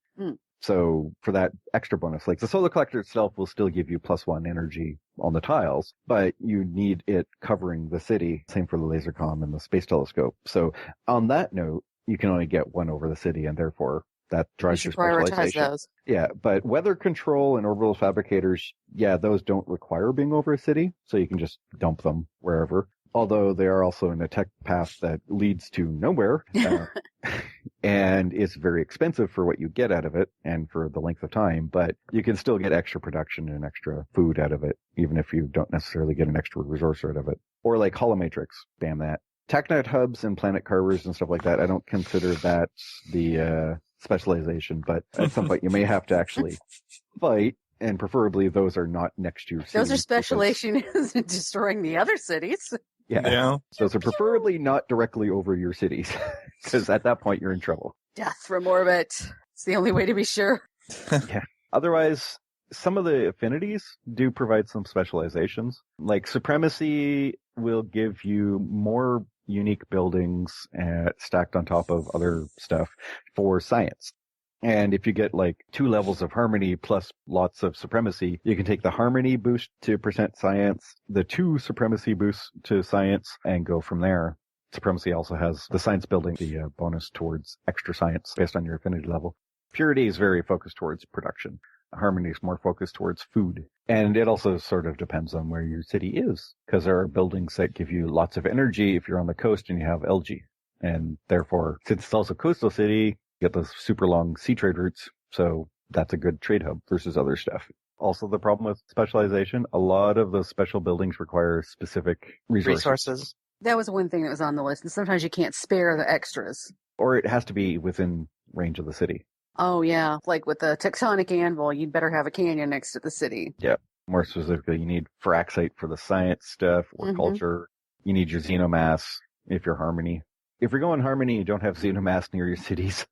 So for that extra bonus, like the solar collector itself will still give you +1 energy on the tiles, but you need it covering the city. Same for the laser comm and the space telescope. So on that note, you can only get one over the city, and therefore that drives your specialization. Prioritize those. Yeah, but weather control and orbital fabricators, those don't require being over a city, so you can just dump them wherever. Although they are also in a tech path that leads to nowhere, and it's very expensive for what you get out of it and for the length of time, but you can still get extra production and extra food out of it, even if you don't necessarily get an extra resource out of it. Or like Holomatrix, spam that. Tacnet hubs and planet carvers and stuff like that, I don't consider that the specialization, but at some point you may have to actually fight. And preferably those are not next to your city. Those are specialization in destroying the other cities. Yeah. Those are preferably not directly over your cities, because at that point you're in trouble. Death from orbit. It's the only way to be sure. Yeah. Otherwise, some of the affinities do provide some specializations. Like Supremacy will give you more unique buildings stacked on top of other stuff for science. And if you get like 2 levels of Harmony plus lots of Supremacy, you can take the Harmony boost to % science, the 2 Supremacy boosts to science, and go from there. Supremacy also has the science building, the bonus towards extra science based on your affinity level. Purity is very focused towards production. Harmony is more focused towards food. And it also sort of depends on where your city is, because there are buildings that give you lots of energy if you're on the coast and you have LG. And therefore, since it's also a coastal city, get those super long sea trade routes, so that's a good trade hub versus other stuff. Also, the problem with specialization, a lot of those special buildings require specific resources. That was one thing that was on the list, and sometimes you can't spare the extras. Or it has to be within range of the city. Oh, yeah. Like with the tectonic anvil, you'd better have a canyon next to the city. Yeah. More specifically, you need Firaxite for the science stuff or culture. You need your Xenomass if you're Harmony. If you're going Harmony and you don't have Xenomass near your cities,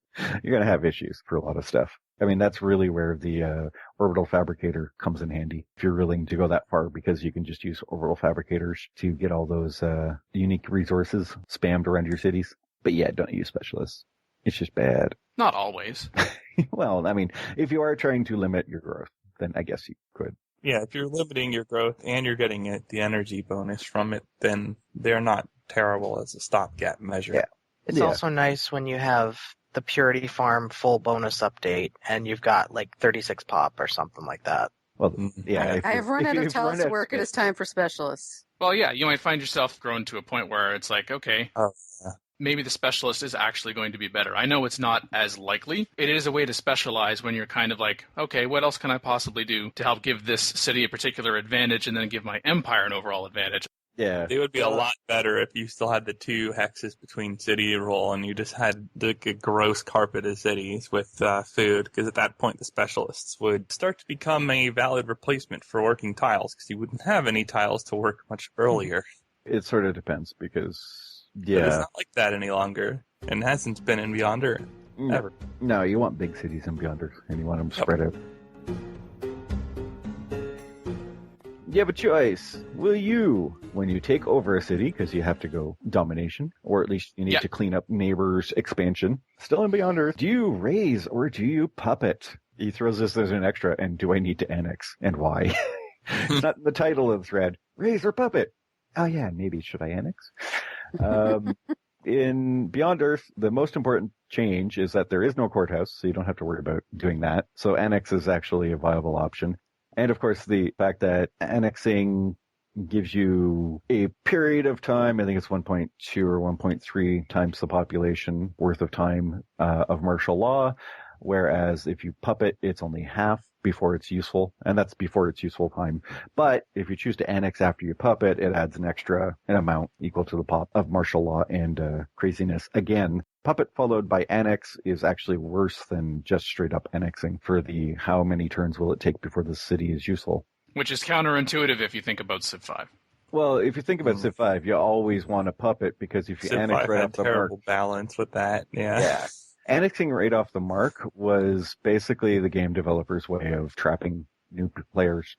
you're going to have issues for a lot of stuff. I mean, that's really where the orbital fabricator comes in handy, if you're willing to go that far, because you can just use orbital fabricators to get all those unique resources spammed around your cities. But yeah, don't use specialists. It's just bad. Not always. Well, I mean, if you are trying to limit your growth, then I guess you could. Yeah, if you're limiting your growth and you're getting the energy bonus from it, then they're not terrible as a stopgap measure. Yeah. It's also nice when you have the Purity Farm full bonus update and you've got like 36 pop or something like that. Well, yeah. I have run out of tiles to work and it's time for specialists. Well, yeah, you might find yourself grown to a point where it's like, okay, maybe the specialist is actually going to be better. I know it's not as likely. It is a way to specialize when you're kind of like, okay, what else can I possibly do to help give this city a particular advantage and then give my empire an overall advantage? Yeah. It would be a lot better if you still had the 2 hexes between city and roll and you just had the gross carpet of cities with food, because at that point the specialists would start to become a valid replacement for working tiles, because you wouldn't have any tiles to work much earlier. It sort of depends, because, But it's not like that any longer, and hasn't been in Beyond Earth, ever. No, you want big cities in Beyond Earth, and you want them spread out. You have a choice. Will you, when you take over a city, because you have to go domination, or at least you need to clean up neighbors' expansion, still in Beyond Earth, do you raise or do you puppet? He throws this as an extra, and do I need to annex, and why? It's not in the title of the thread. Raise or puppet? Oh yeah, maybe should I annex? In Beyond Earth, the most important change is that there is no courthouse, so you don't have to worry about doing that. So annex is actually a viable option. And of course, the fact that annexing gives you a period of time, I think it's 1.2 or 1.3 times the population worth of time of martial law, whereas if you puppet, it's only half before it's useful, and that's before it's useful time. But if you choose to annex after you puppet, it adds an amount equal to the pop of martial law and craziness. Again, puppet followed by annex is actually worse than just straight up annexing for the how many turns will it take before the city is useful. Which is counterintuitive if you think about Civ 5. Well, if you think about Civ 5, you always want a puppet because if you annex right off the mark... terrible balance with that, yeah. Annexing right off the mark was basically the game developer's way of trapping new players.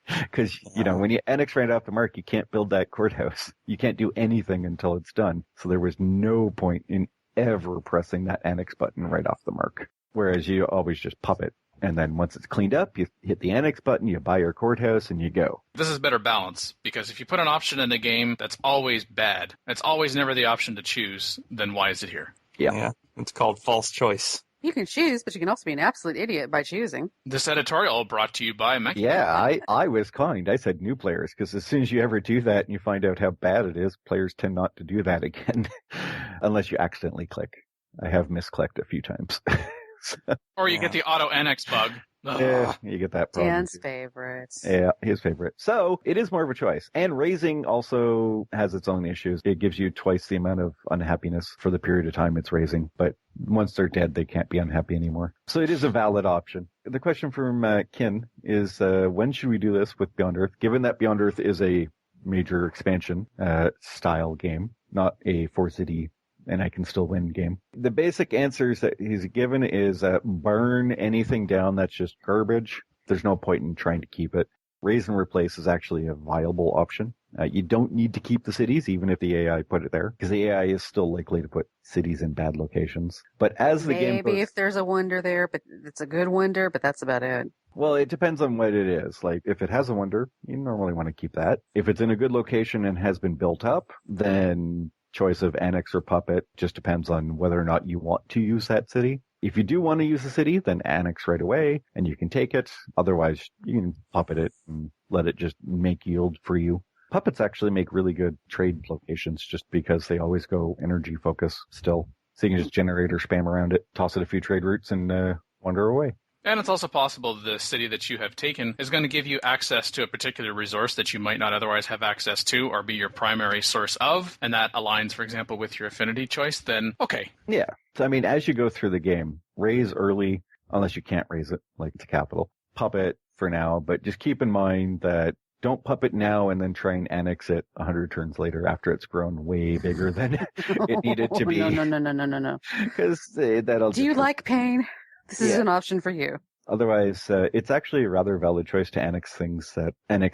Because, when you annex right off the mark, you can't build that courthouse. You can't do anything until it's done. So there was no point in ever pressing that annex button right off the mark. Whereas you always just puppet. And then once it's cleaned up, you hit the annex button, you buy your courthouse, and you go. This is better balance, because if you put an option in the game that's always bad, it's always never the option to choose, then why is it here? Yeah. It's called false choice. You can choose, but you can also be an absolute idiot by choosing. This editorial brought to you by Mech. Yeah, I was kind. I said new players, because as soon as you ever do that and you find out how bad it is, players tend not to do that again, unless you accidentally click. I have misclicked a few times. Or you get the auto-annex bug. Yeah, you get that problem. Dan's favorites. Yeah, his favorite. So, it is more of a choice. And raising also has its own issues. It gives you twice the amount of unhappiness for the period of time it's raising. But once they're dead, they can't be unhappy anymore. So it is a valid option. The question from Kin is, when should we do this with Beyond Earth? Given that Beyond Earth is a major expansion style game, not a 4-city and I can still win game. The basic answers that he's given is burn anything down that's just garbage. There's no point in trying to keep it. Raise and replace is actually a viable option. You don't need to keep the cities, even if the AI put it there, because the AI is still likely to put cities in bad locations. But as the game maybe if there's a wonder there, but it's a good wonder, but that's about it. Well, it depends on what it is. Like, if it has a wonder, you normally want to keep that. If it's in a good location and has been built up, then choice of annex or puppet just depends on whether or not you want to use that city. If you do want to use the city, then annex right away and you can take it. Otherwise, you can puppet it and let it just make yield for you. Puppets actually make really good trade locations just because they always go energy focus still. So you can just generate or spam around it, toss it a few trade routes and wander away. And it's also possible the city that you have taken is going to give you access to a particular resource that you might not otherwise have access to or be your primary source of, and that aligns, for example, with your affinity choice, then okay. Yeah. So, I mean, as you go through the game, raise early, unless you can't raise it, like the capital. Puppet for now, but just keep in mind that don't puppet now and then try and annex it 100 turns later after it's grown way bigger than it needed to be. No. Because that'll. Do you like pain? This is an option for you. Otherwise, it's actually a rather valid choice to annex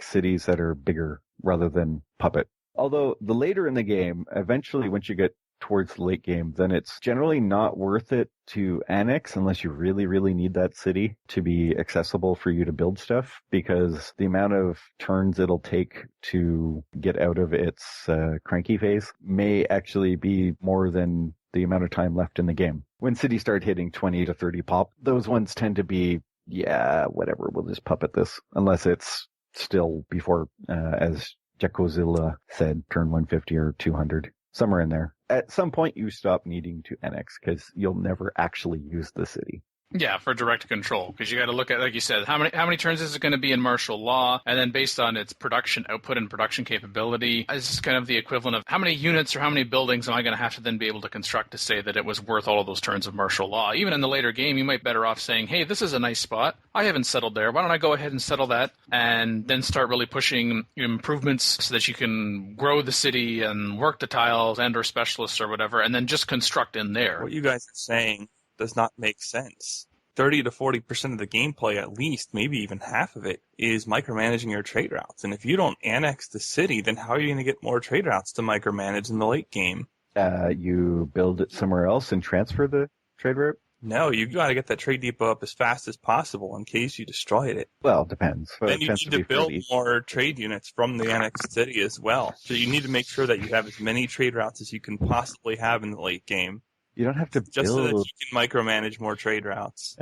cities that are bigger rather than puppet. Although the later in the game, eventually once you get towards the late game, then it's generally not worth it to annex unless you really, really need that city to be accessible for you to build stuff, because the amount of turns it'll take to get out of its cranky phase may actually be more than the amount of time left in the game. When cities start hitting 20 to 30 pop, those ones tend to be, whatever, we'll just puppet this, unless it's still before, as Jacozilla said, turn 150 or 200, somewhere in there. At some point, you stop needing to annex because you'll never actually use the city. Yeah, for direct control, because you got to look at, like you said, how many turns is it going to be in martial law, and then based on its production output and production capability, is kind of the equivalent of how many units or how many buildings am I going to have to then be able to construct to say that it was worth all of those turns of martial law. Even in the later game, you might be better off saying, hey, this is a nice spot. I haven't settled there. Why don't I go ahead and settle that, and then start really pushing improvements so that you can grow the city and work the tiles and or specialists or whatever, and then just construct in there. What you guys are saying does not make sense. 30 to 40% of the gameplay, at least, maybe even half of it, is micromanaging your trade routes. And if you don't annex the city, then how are you going to get more trade routes to micromanage in the late game? You build it somewhere else and transfer the trade route? No, you got to get that trade depot up as fast as possible in case you destroyed it. Well, it depends. Then you need to build more trade units from the annexed city as well. So you need to make sure that you have as many trade routes as you can possibly have in the late game. You don't have to Just so that build... you can micromanage more trade routes.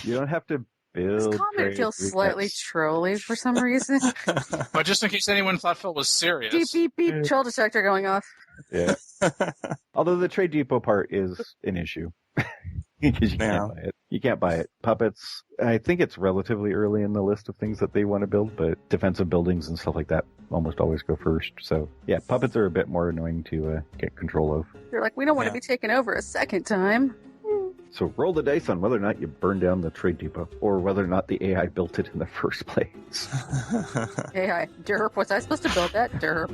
You don't have to build... This comment feels slightly trolly for some reason. But just in case anyone thought Phil was serious. Beep, beep, beep. Troll detector going off. Yeah. Although the trade depot part is an issue. Because you can't buy it. You can't buy it. Puppets, I think it's relatively early in the list of things that they want to build, but defensive buildings and stuff like that almost always go first. So, yeah, puppets are a bit more annoying to get control of. They're like, we don't want to be taken over a second time. So roll the dice on whether or not you burn down the trade depot, or whether or not the AI built it in the first place. AI, derp, was I supposed to build that? Derp.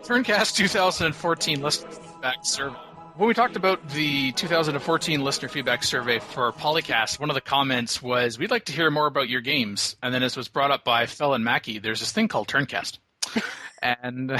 Turncast 2014 listener feedback survey. When we talked about the 2014 listener feedback survey for PolyCast, one of the comments was, we'd like to hear more about your games. And then as was brought up by Phil and Mackie, there's this thing called Turncast. And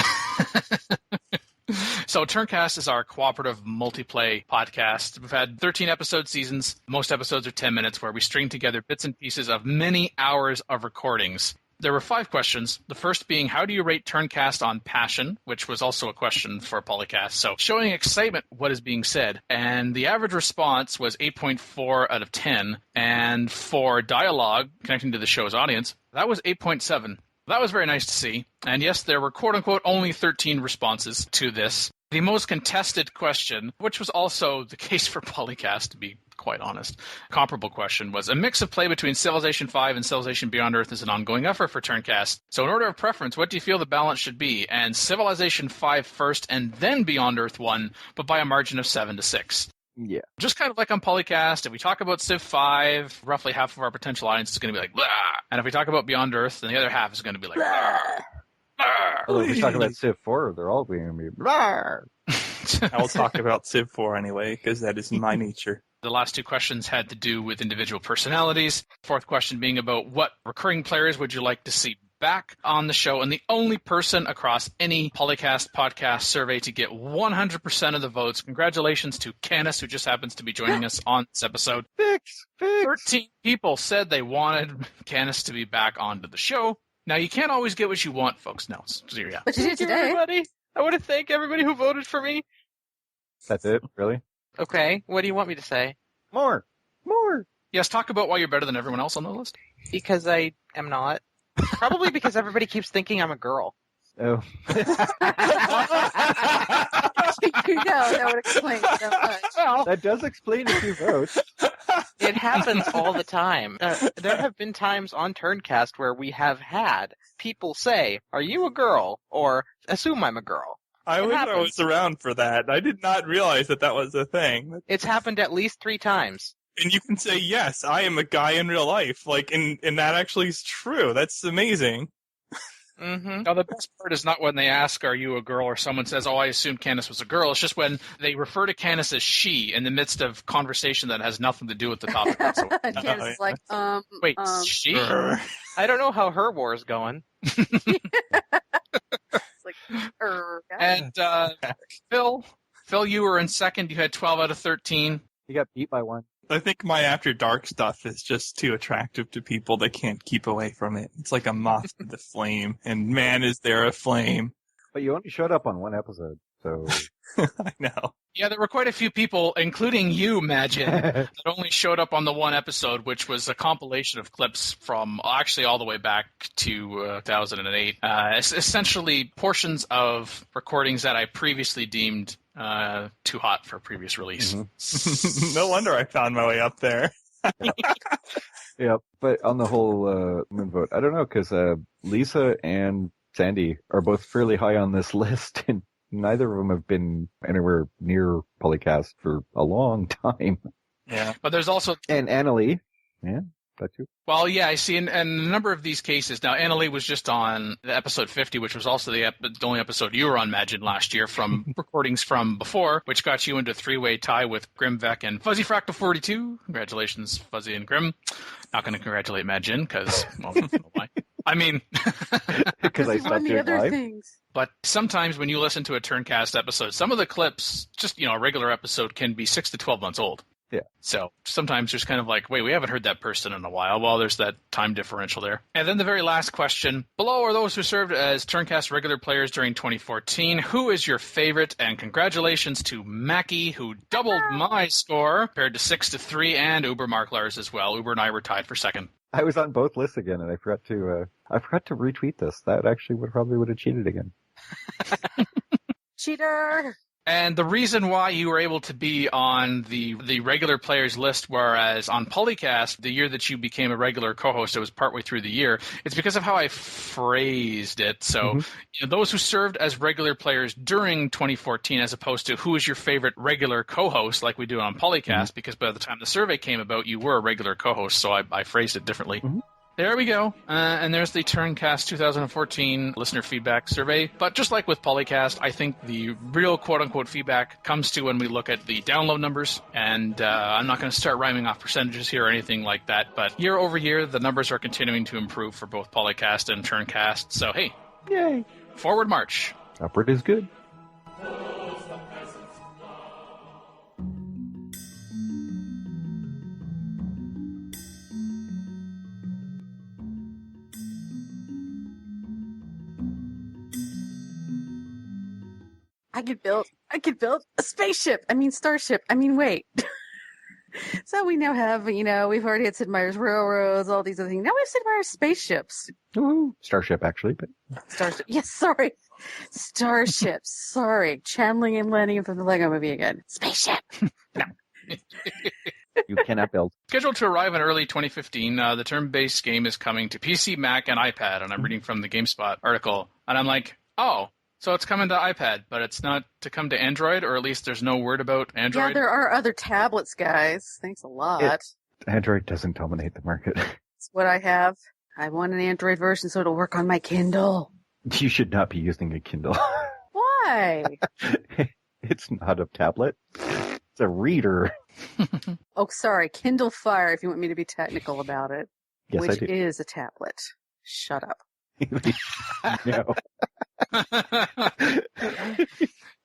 so Turncast is our cooperative multiplay podcast. We've had 13 episode seasons. Most episodes are 10 minutes where we string together bits and pieces of many hours of recordings. There were 5 questions. The first being, how do you rate Turncast on passion, which was also a question for PolyCast. So showing excitement what is being said. And the average response was 8.4 out of 10. And for dialogue, connecting to the show's audience, that was 8.7. That was very nice to see. And yes, there were quote-unquote only 13 responses to this. The most contested question, which was also the case for PolyCast, to be quite honest, comparable question, was a mix of play between Civilization 5 and Civilization Beyond Earth is an ongoing effort for Turncast. So in order of preference, what do you feel the balance should be? And Civilization 5 first and then Beyond Earth 1, but by a margin of 7-6. Yeah. Just kind of like on PolyCast, if we talk about Civ 5, roughly half of our potential audience is going to be like, blah! And if we talk about Beyond Earth, then the other half is going to be like, blah! Although if we talk about Civ 4, they're all going to be blah! I will talk about Civ 4 anyway, because that is my nature. The last 2 questions had to do with individual personalities. 4th question being about what recurring players would you like to see back on the show, and the only person across any PolyCast podcast survey to get 100% of the votes. Congratulations to Canis, who just happens to be joining us on this episode. Fix! 13 people said they wanted Canis to be back onto the show. Now, you can't always get what you want, folks. No. So, yeah. But you did today. Everybody. I want to thank everybody who voted for me. That's it? Really? Okay, what do you want me to say? More! Yes, talk about why you're better than everyone else on the list. Because I am not. Probably because everybody keeps thinking I'm a girl. Oh. That would explain so much. That does explain a few votes. It happens all the time. There have been times on Turncast where we have had people say, "Are you a girl?" or "Assume I'm a girl." I wish happens. I was around for that. I did not realize that was a thing. It's happened at least 3 times. And you can say, yes, I am a guy in real life. Like, and that actually is true. That's amazing. Mm-hmm. Now, the best part is not when they ask, are you a girl, or someone says, oh, I assumed Canis was a girl. It's just when they refer to Canis as she in the midst of conversation that has nothing to do with the topic. Canis is like, Wait, she? I don't know how her war is going. And Phil, you were in second. You had 12 out of 13. You got beat by 1. I think my After Dark stuff is just too attractive to people. They can't keep away from it. It's like a moth to the flame, and man, is there a flame. But you only showed up on 1 episode, so... I know. Yeah, there were quite a few people, including you, Magin, that only showed up on the 1 episode, which was a compilation of clips from actually all the way back to 2008. Essentially portions of recordings that I previously deemed too hot for previous release. Mm-hmm. No wonder I found my way up there. Yeah, but on the whole moon vote, I don't know, because Lisa and Sandy are both fairly high on this list, and neither of them have been anywhere near PolyCast for a long time. Yeah, but there's also... And Annalie, yeah. that too? Well, yeah, I see. And a number of these cases, now, Annalie was just on the episode 50, which was also the only episode you were on, Magin, last year from recordings from before, which got you into a three-way tie with Grimvec and Fuzzy Fractal 42. Congratulations, Fuzzy and Grim. Not going to congratulate Magin because, well, why? I mean, Because I stopped doing other live. things. But sometimes when you listen to a Turncast episode, some of the clips, just, a regular episode can be 6 to 12 months old. Yeah. So sometimes there's kind of like, wait, we haven't heard that person in a while. Well, there's that time differential there. And then the very last question. Below are those who served as Turncast regular players during 2014. Who is your favorite? And congratulations to Mackie, who doubled my score, compared to 6 to 3, and Uber Marklars as well. Uber and I were tied for second. I was on both lists again, and I forgot to retweet this. That actually would have cheated again. Cheater! And the reason why you were able to be on the regular players list, whereas on PolyCast, the year that you became a regular co-host, it was partway through the year, it's because of how I phrased it. So those who served as regular players during 2014, as opposed to who is your favorite regular co-host, like we do on PolyCast, because by the time the survey came about, you were a regular co-host, so I phrased it differently. There we go. And there's the Turncast 2014 listener feedback survey. But just like with PolyCast, I think the real quote-unquote feedback comes to when we look at the download numbers. And I'm not going to start rhyming off percentages here or anything like that. But year over year, the numbers are continuing to improve for both PolyCast and Turncast. So, hey, Yay! forward march. Upward is good. I could build a spaceship. Starship. Wait. So we now have, we've already had Sid Meier's railroads, all these other things. Now we have Sid Meier's spaceships. Ooh, Starship, actually, but Starship. Yes, sorry. Starships. Sorry. Channeling and landing from the Lego movie again. Spaceship. you cannot build. Scheduled to arrive in early 2015, the turn-based game is coming to PC, Mac, and iPad. And I'm reading from the GameSpot article. And I'm like, oh, so it's coming to iPad, but it's not to come to Android, or at least there's no word about Android? Yeah, there are other tablets, guys. Thanks a lot. Android doesn't dominate the market. That's what I have. I want an Android version so it'll work on my Kindle. You should not be using a Kindle. Why? It's not a tablet. It's a reader. Oh, sorry. Kindle Fire, if you want me to be technical about it. Yes, which I do. is a tablet. Shut up. No.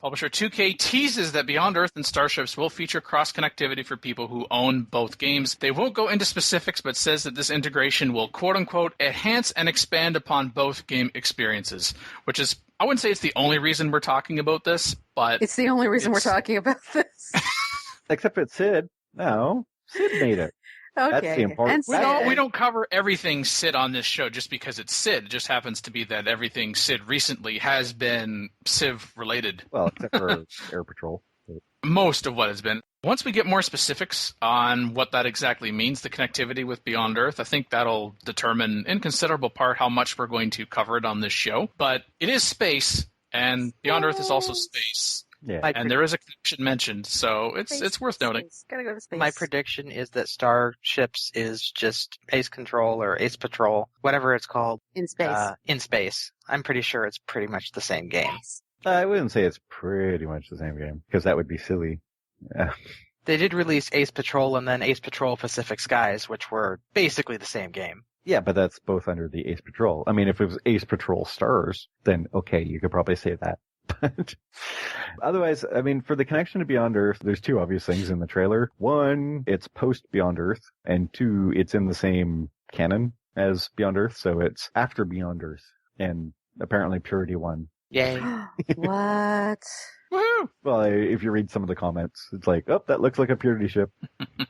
Publisher 2K teases that Beyond Earth and Starships will feature cross-connectivity for people who own both games. They won't go into specifics, but says that this integration will, quote-unquote, enhance and expand upon both game experiences, which is, I wouldn't say it's the only reason we're talking about this, but... It's the only reason we're talking about this. Except it's Sid. No, Sid made it. Okay. That's the important We don't cover everything Sid on this show just because it's Sid. It just happens to be that everything Sid recently has been Civ-related. Well, except for Air Patrol. Most of what has been. Once we get more specifics on what that exactly means, the connectivity with Beyond Earth, I think that'll determine in considerable part how much we're going to cover it on this show. But it is space, and Beyond Earth is also space. Yeah. And there is a connection mentioned, so it's worth noting. Gotta go to space. My prediction is that Starships is just Ace Control or Ace Patrol, whatever it's called. In space. In space. I'm pretty sure it's pretty much the same game. I wouldn't say it's pretty much the same game, because that would be silly. Yeah. They did release Ace Patrol and then Ace Patrol Pacific Skies, which were basically the same game. Yeah, but that's both under the Ace Patrol. I mean, if it was Ace Patrol Stars, then okay, you could probably say that. But otherwise, I mean, for the connection to Beyond Earth, there's two obvious things in the trailer. One, it's post Beyond Earth, and two, it's in the same canon as Beyond Earth, so it's after Beyond Earth, and apparently Purity 1. Yay. What? Woohoo! Well, if you read some of the comments, it's like, oh, that looks like a Purity ship.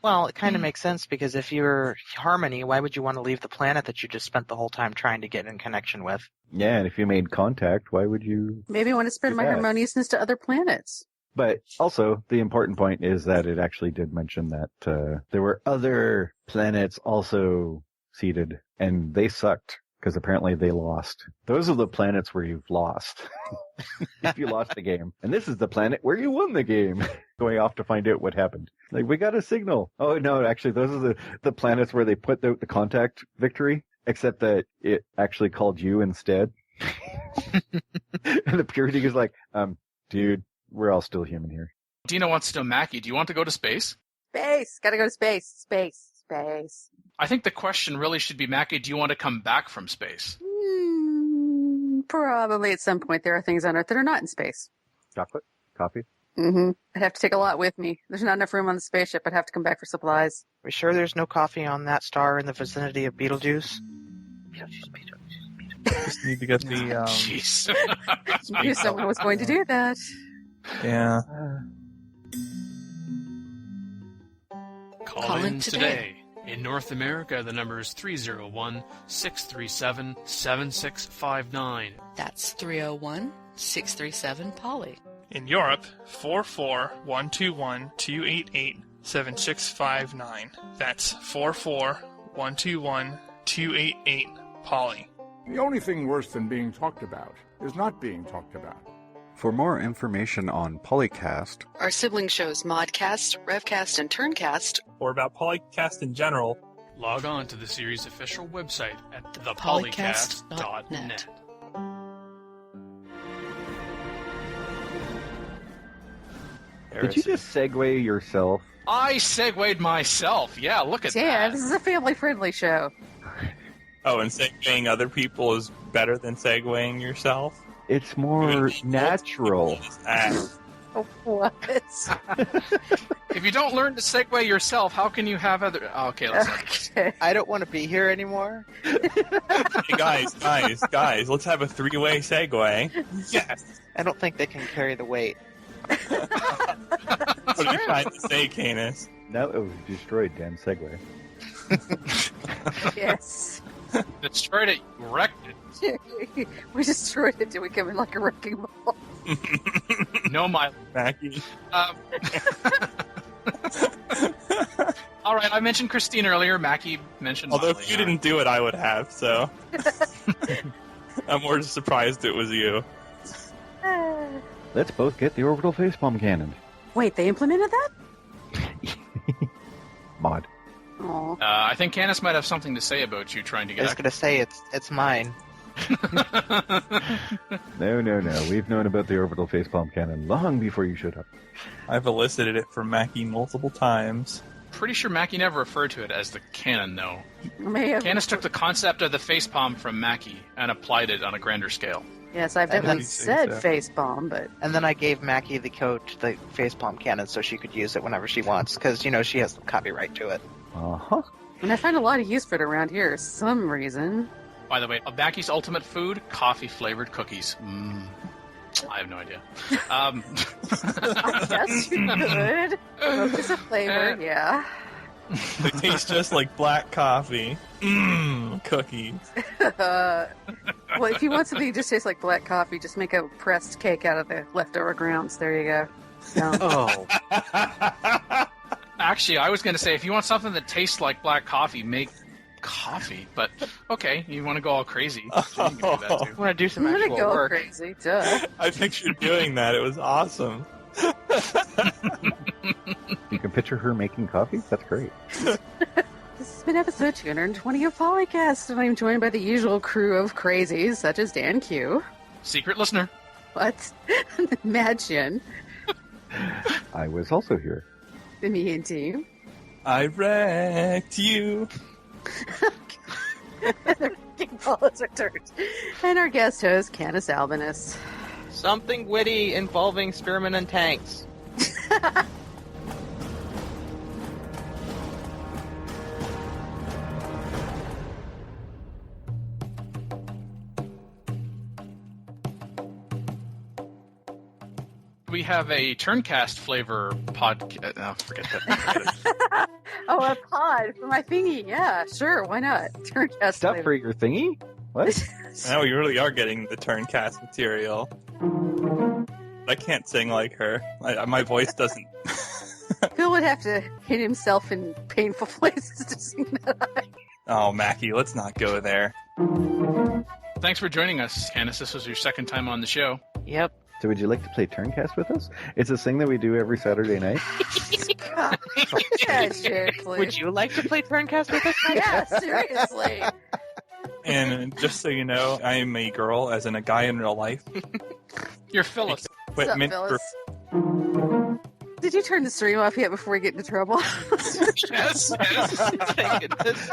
Well, it kind of makes sense because if you're Harmony, why would you want to leave the planet that you just spent the whole time trying to get in connection with? Yeah, and if you made contact, why would you? Maybe I want to spread my Yeah. harmoniousness to other planets. But also, the important point is that it actually did mention that there were other planets also seeded, and they sucked because apparently they lost. Those are the planets where you've lost. If you lost the game. And this is the planet where you won the game. Going off to find out what happened. Like, we got a signal. Oh, no, actually, those are the planets where they put out the contact victory, except that it actually called you instead. And the purity is like, dude, we're all still human here. Dina wants to know, Mackie, do you want to go to space? Space! Gotta go to space. Space. I think the question really should be, Mackie, do you want to come back from space? Probably at some point there are things on Earth that are not in space. Chocolate? Coffee? Mm-hmm. I'd have to take a lot with me. There's not enough room on the spaceship. I'd have to come back for supplies. We sure there's no coffee on that star in the vicinity of Beetlejuice? Just need to get the. Jeez. I knew someone was going to do that. Yeah. Call in today. In North America, the number is 301-637-7659. That's 301-637-POLY. In Europe, 44121-288-7659. That's 44121-288-POLY. The only thing worse than being talked about is not being talked about. For more information on PolyCast, Our sibling shows Modcast, Revcast, and Turncast, Or about PolyCast in general. Log on to the series' official website at Polycast.net. thepolycast.net. Did you just segue yourself? I segued myself. Yeah, look at Yeah, that. this is a family-friendly show. Oh, and segueing other people is better than segueing yourself? It's more natural. Oh, what? If you don't learn to segue yourself, how can you have other... Oh, okay, let's not... Okay. I don't want to be here anymore. Hey, guys, let's have a three-way segue. Yes! I don't think they can carry the weight. What are you trying to say, Canis? Now it was destroyed, damn segue. Yes. Destroyed it, you wrecked it. We destroyed it till we come in like a wrecking ball. No, my... Mackie. All right, I mentioned Christine earlier. Mackie mentioned Although Miley. if you didn't do it, I would have, so... I'm more just surprised it was you. Let's both get the orbital facepalm cannon. Wait, they implemented that? Mod. Aw. I think Canis might have something to say about you trying to I get... was going to say it's mine. No. We've known about the orbital facepalm cannon long before you showed up. I've elicited it from Mackie multiple times. Pretty sure Mackie never referred to it as the cannon, though. May have... Canis took the concept of the facepalm from Mackie and applied it on a grander scale. Yes, I've And definitely then- said so. face bomb, but And then I gave Mackie the code to the facepalm cannon so she could use it whenever she wants, because, she has the copyright to it. Uh-huh. and I find a lot of use for it around here for some reason. By the way, Mackie's ultimate food, coffee-flavored cookies. I have no idea. I guess you could. Focus of flavor, yeah. They taste just like black coffee. Cookies. Well, if you want something that just tastes like black coffee, just make a pressed cake out of the leftover grounds. There you go. No. Oh. Actually, I was going to say, if you want something that tastes like black coffee, make coffee. But, okay, you want to go all crazy. So you can do that too. I want to do some I'm gonna actual go work. crazy. Duh. I pictured doing that. It was awesome. You can picture her making coffee? That's great. This has been episode 220 of PolyCast, and I'm joined by the usual crew of crazies, such as Dan Q. Secret listener. What? Imagine. I was also here. The me and team. I wrecked you. King Paul has returned. And our guest host, Canis Albinus. Something witty involving spearmen and tanks. We have a Turncast flavor podcast. Oh, forget that. Oh, a pod for my thingy. Yeah, sure. Why not? Turncast Stuff flavor. for your thingy? What? Now we really are getting the Turncast material. I can't sing like her. My voice doesn't. Phil would have to hit himself in painful places to sing that. Oh, Mackie, let's not go there. Thanks for joining us, Candace. This was your second time on the show. Yep. So would you like to play Turncast with us? It's a thing that we do every Saturday night. Yeah, seriously. Would you like to play Turncast with us? Yeah, seriously. And just so you know, I am a girl, as in a guy in real life. You're Phyllis. But What's up, meant for Phyllis? Did you turn the stream off yet before we get into trouble? Yes. Thank goodness.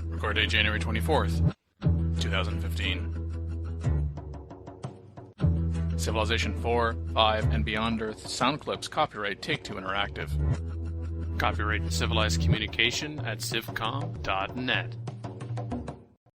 Record date January 24th, 2015. Civilization 4, 5, and Beyond Earth sound clips. Copyright Take-Two Interactive. Copyright Civilized Communication at civcom.net.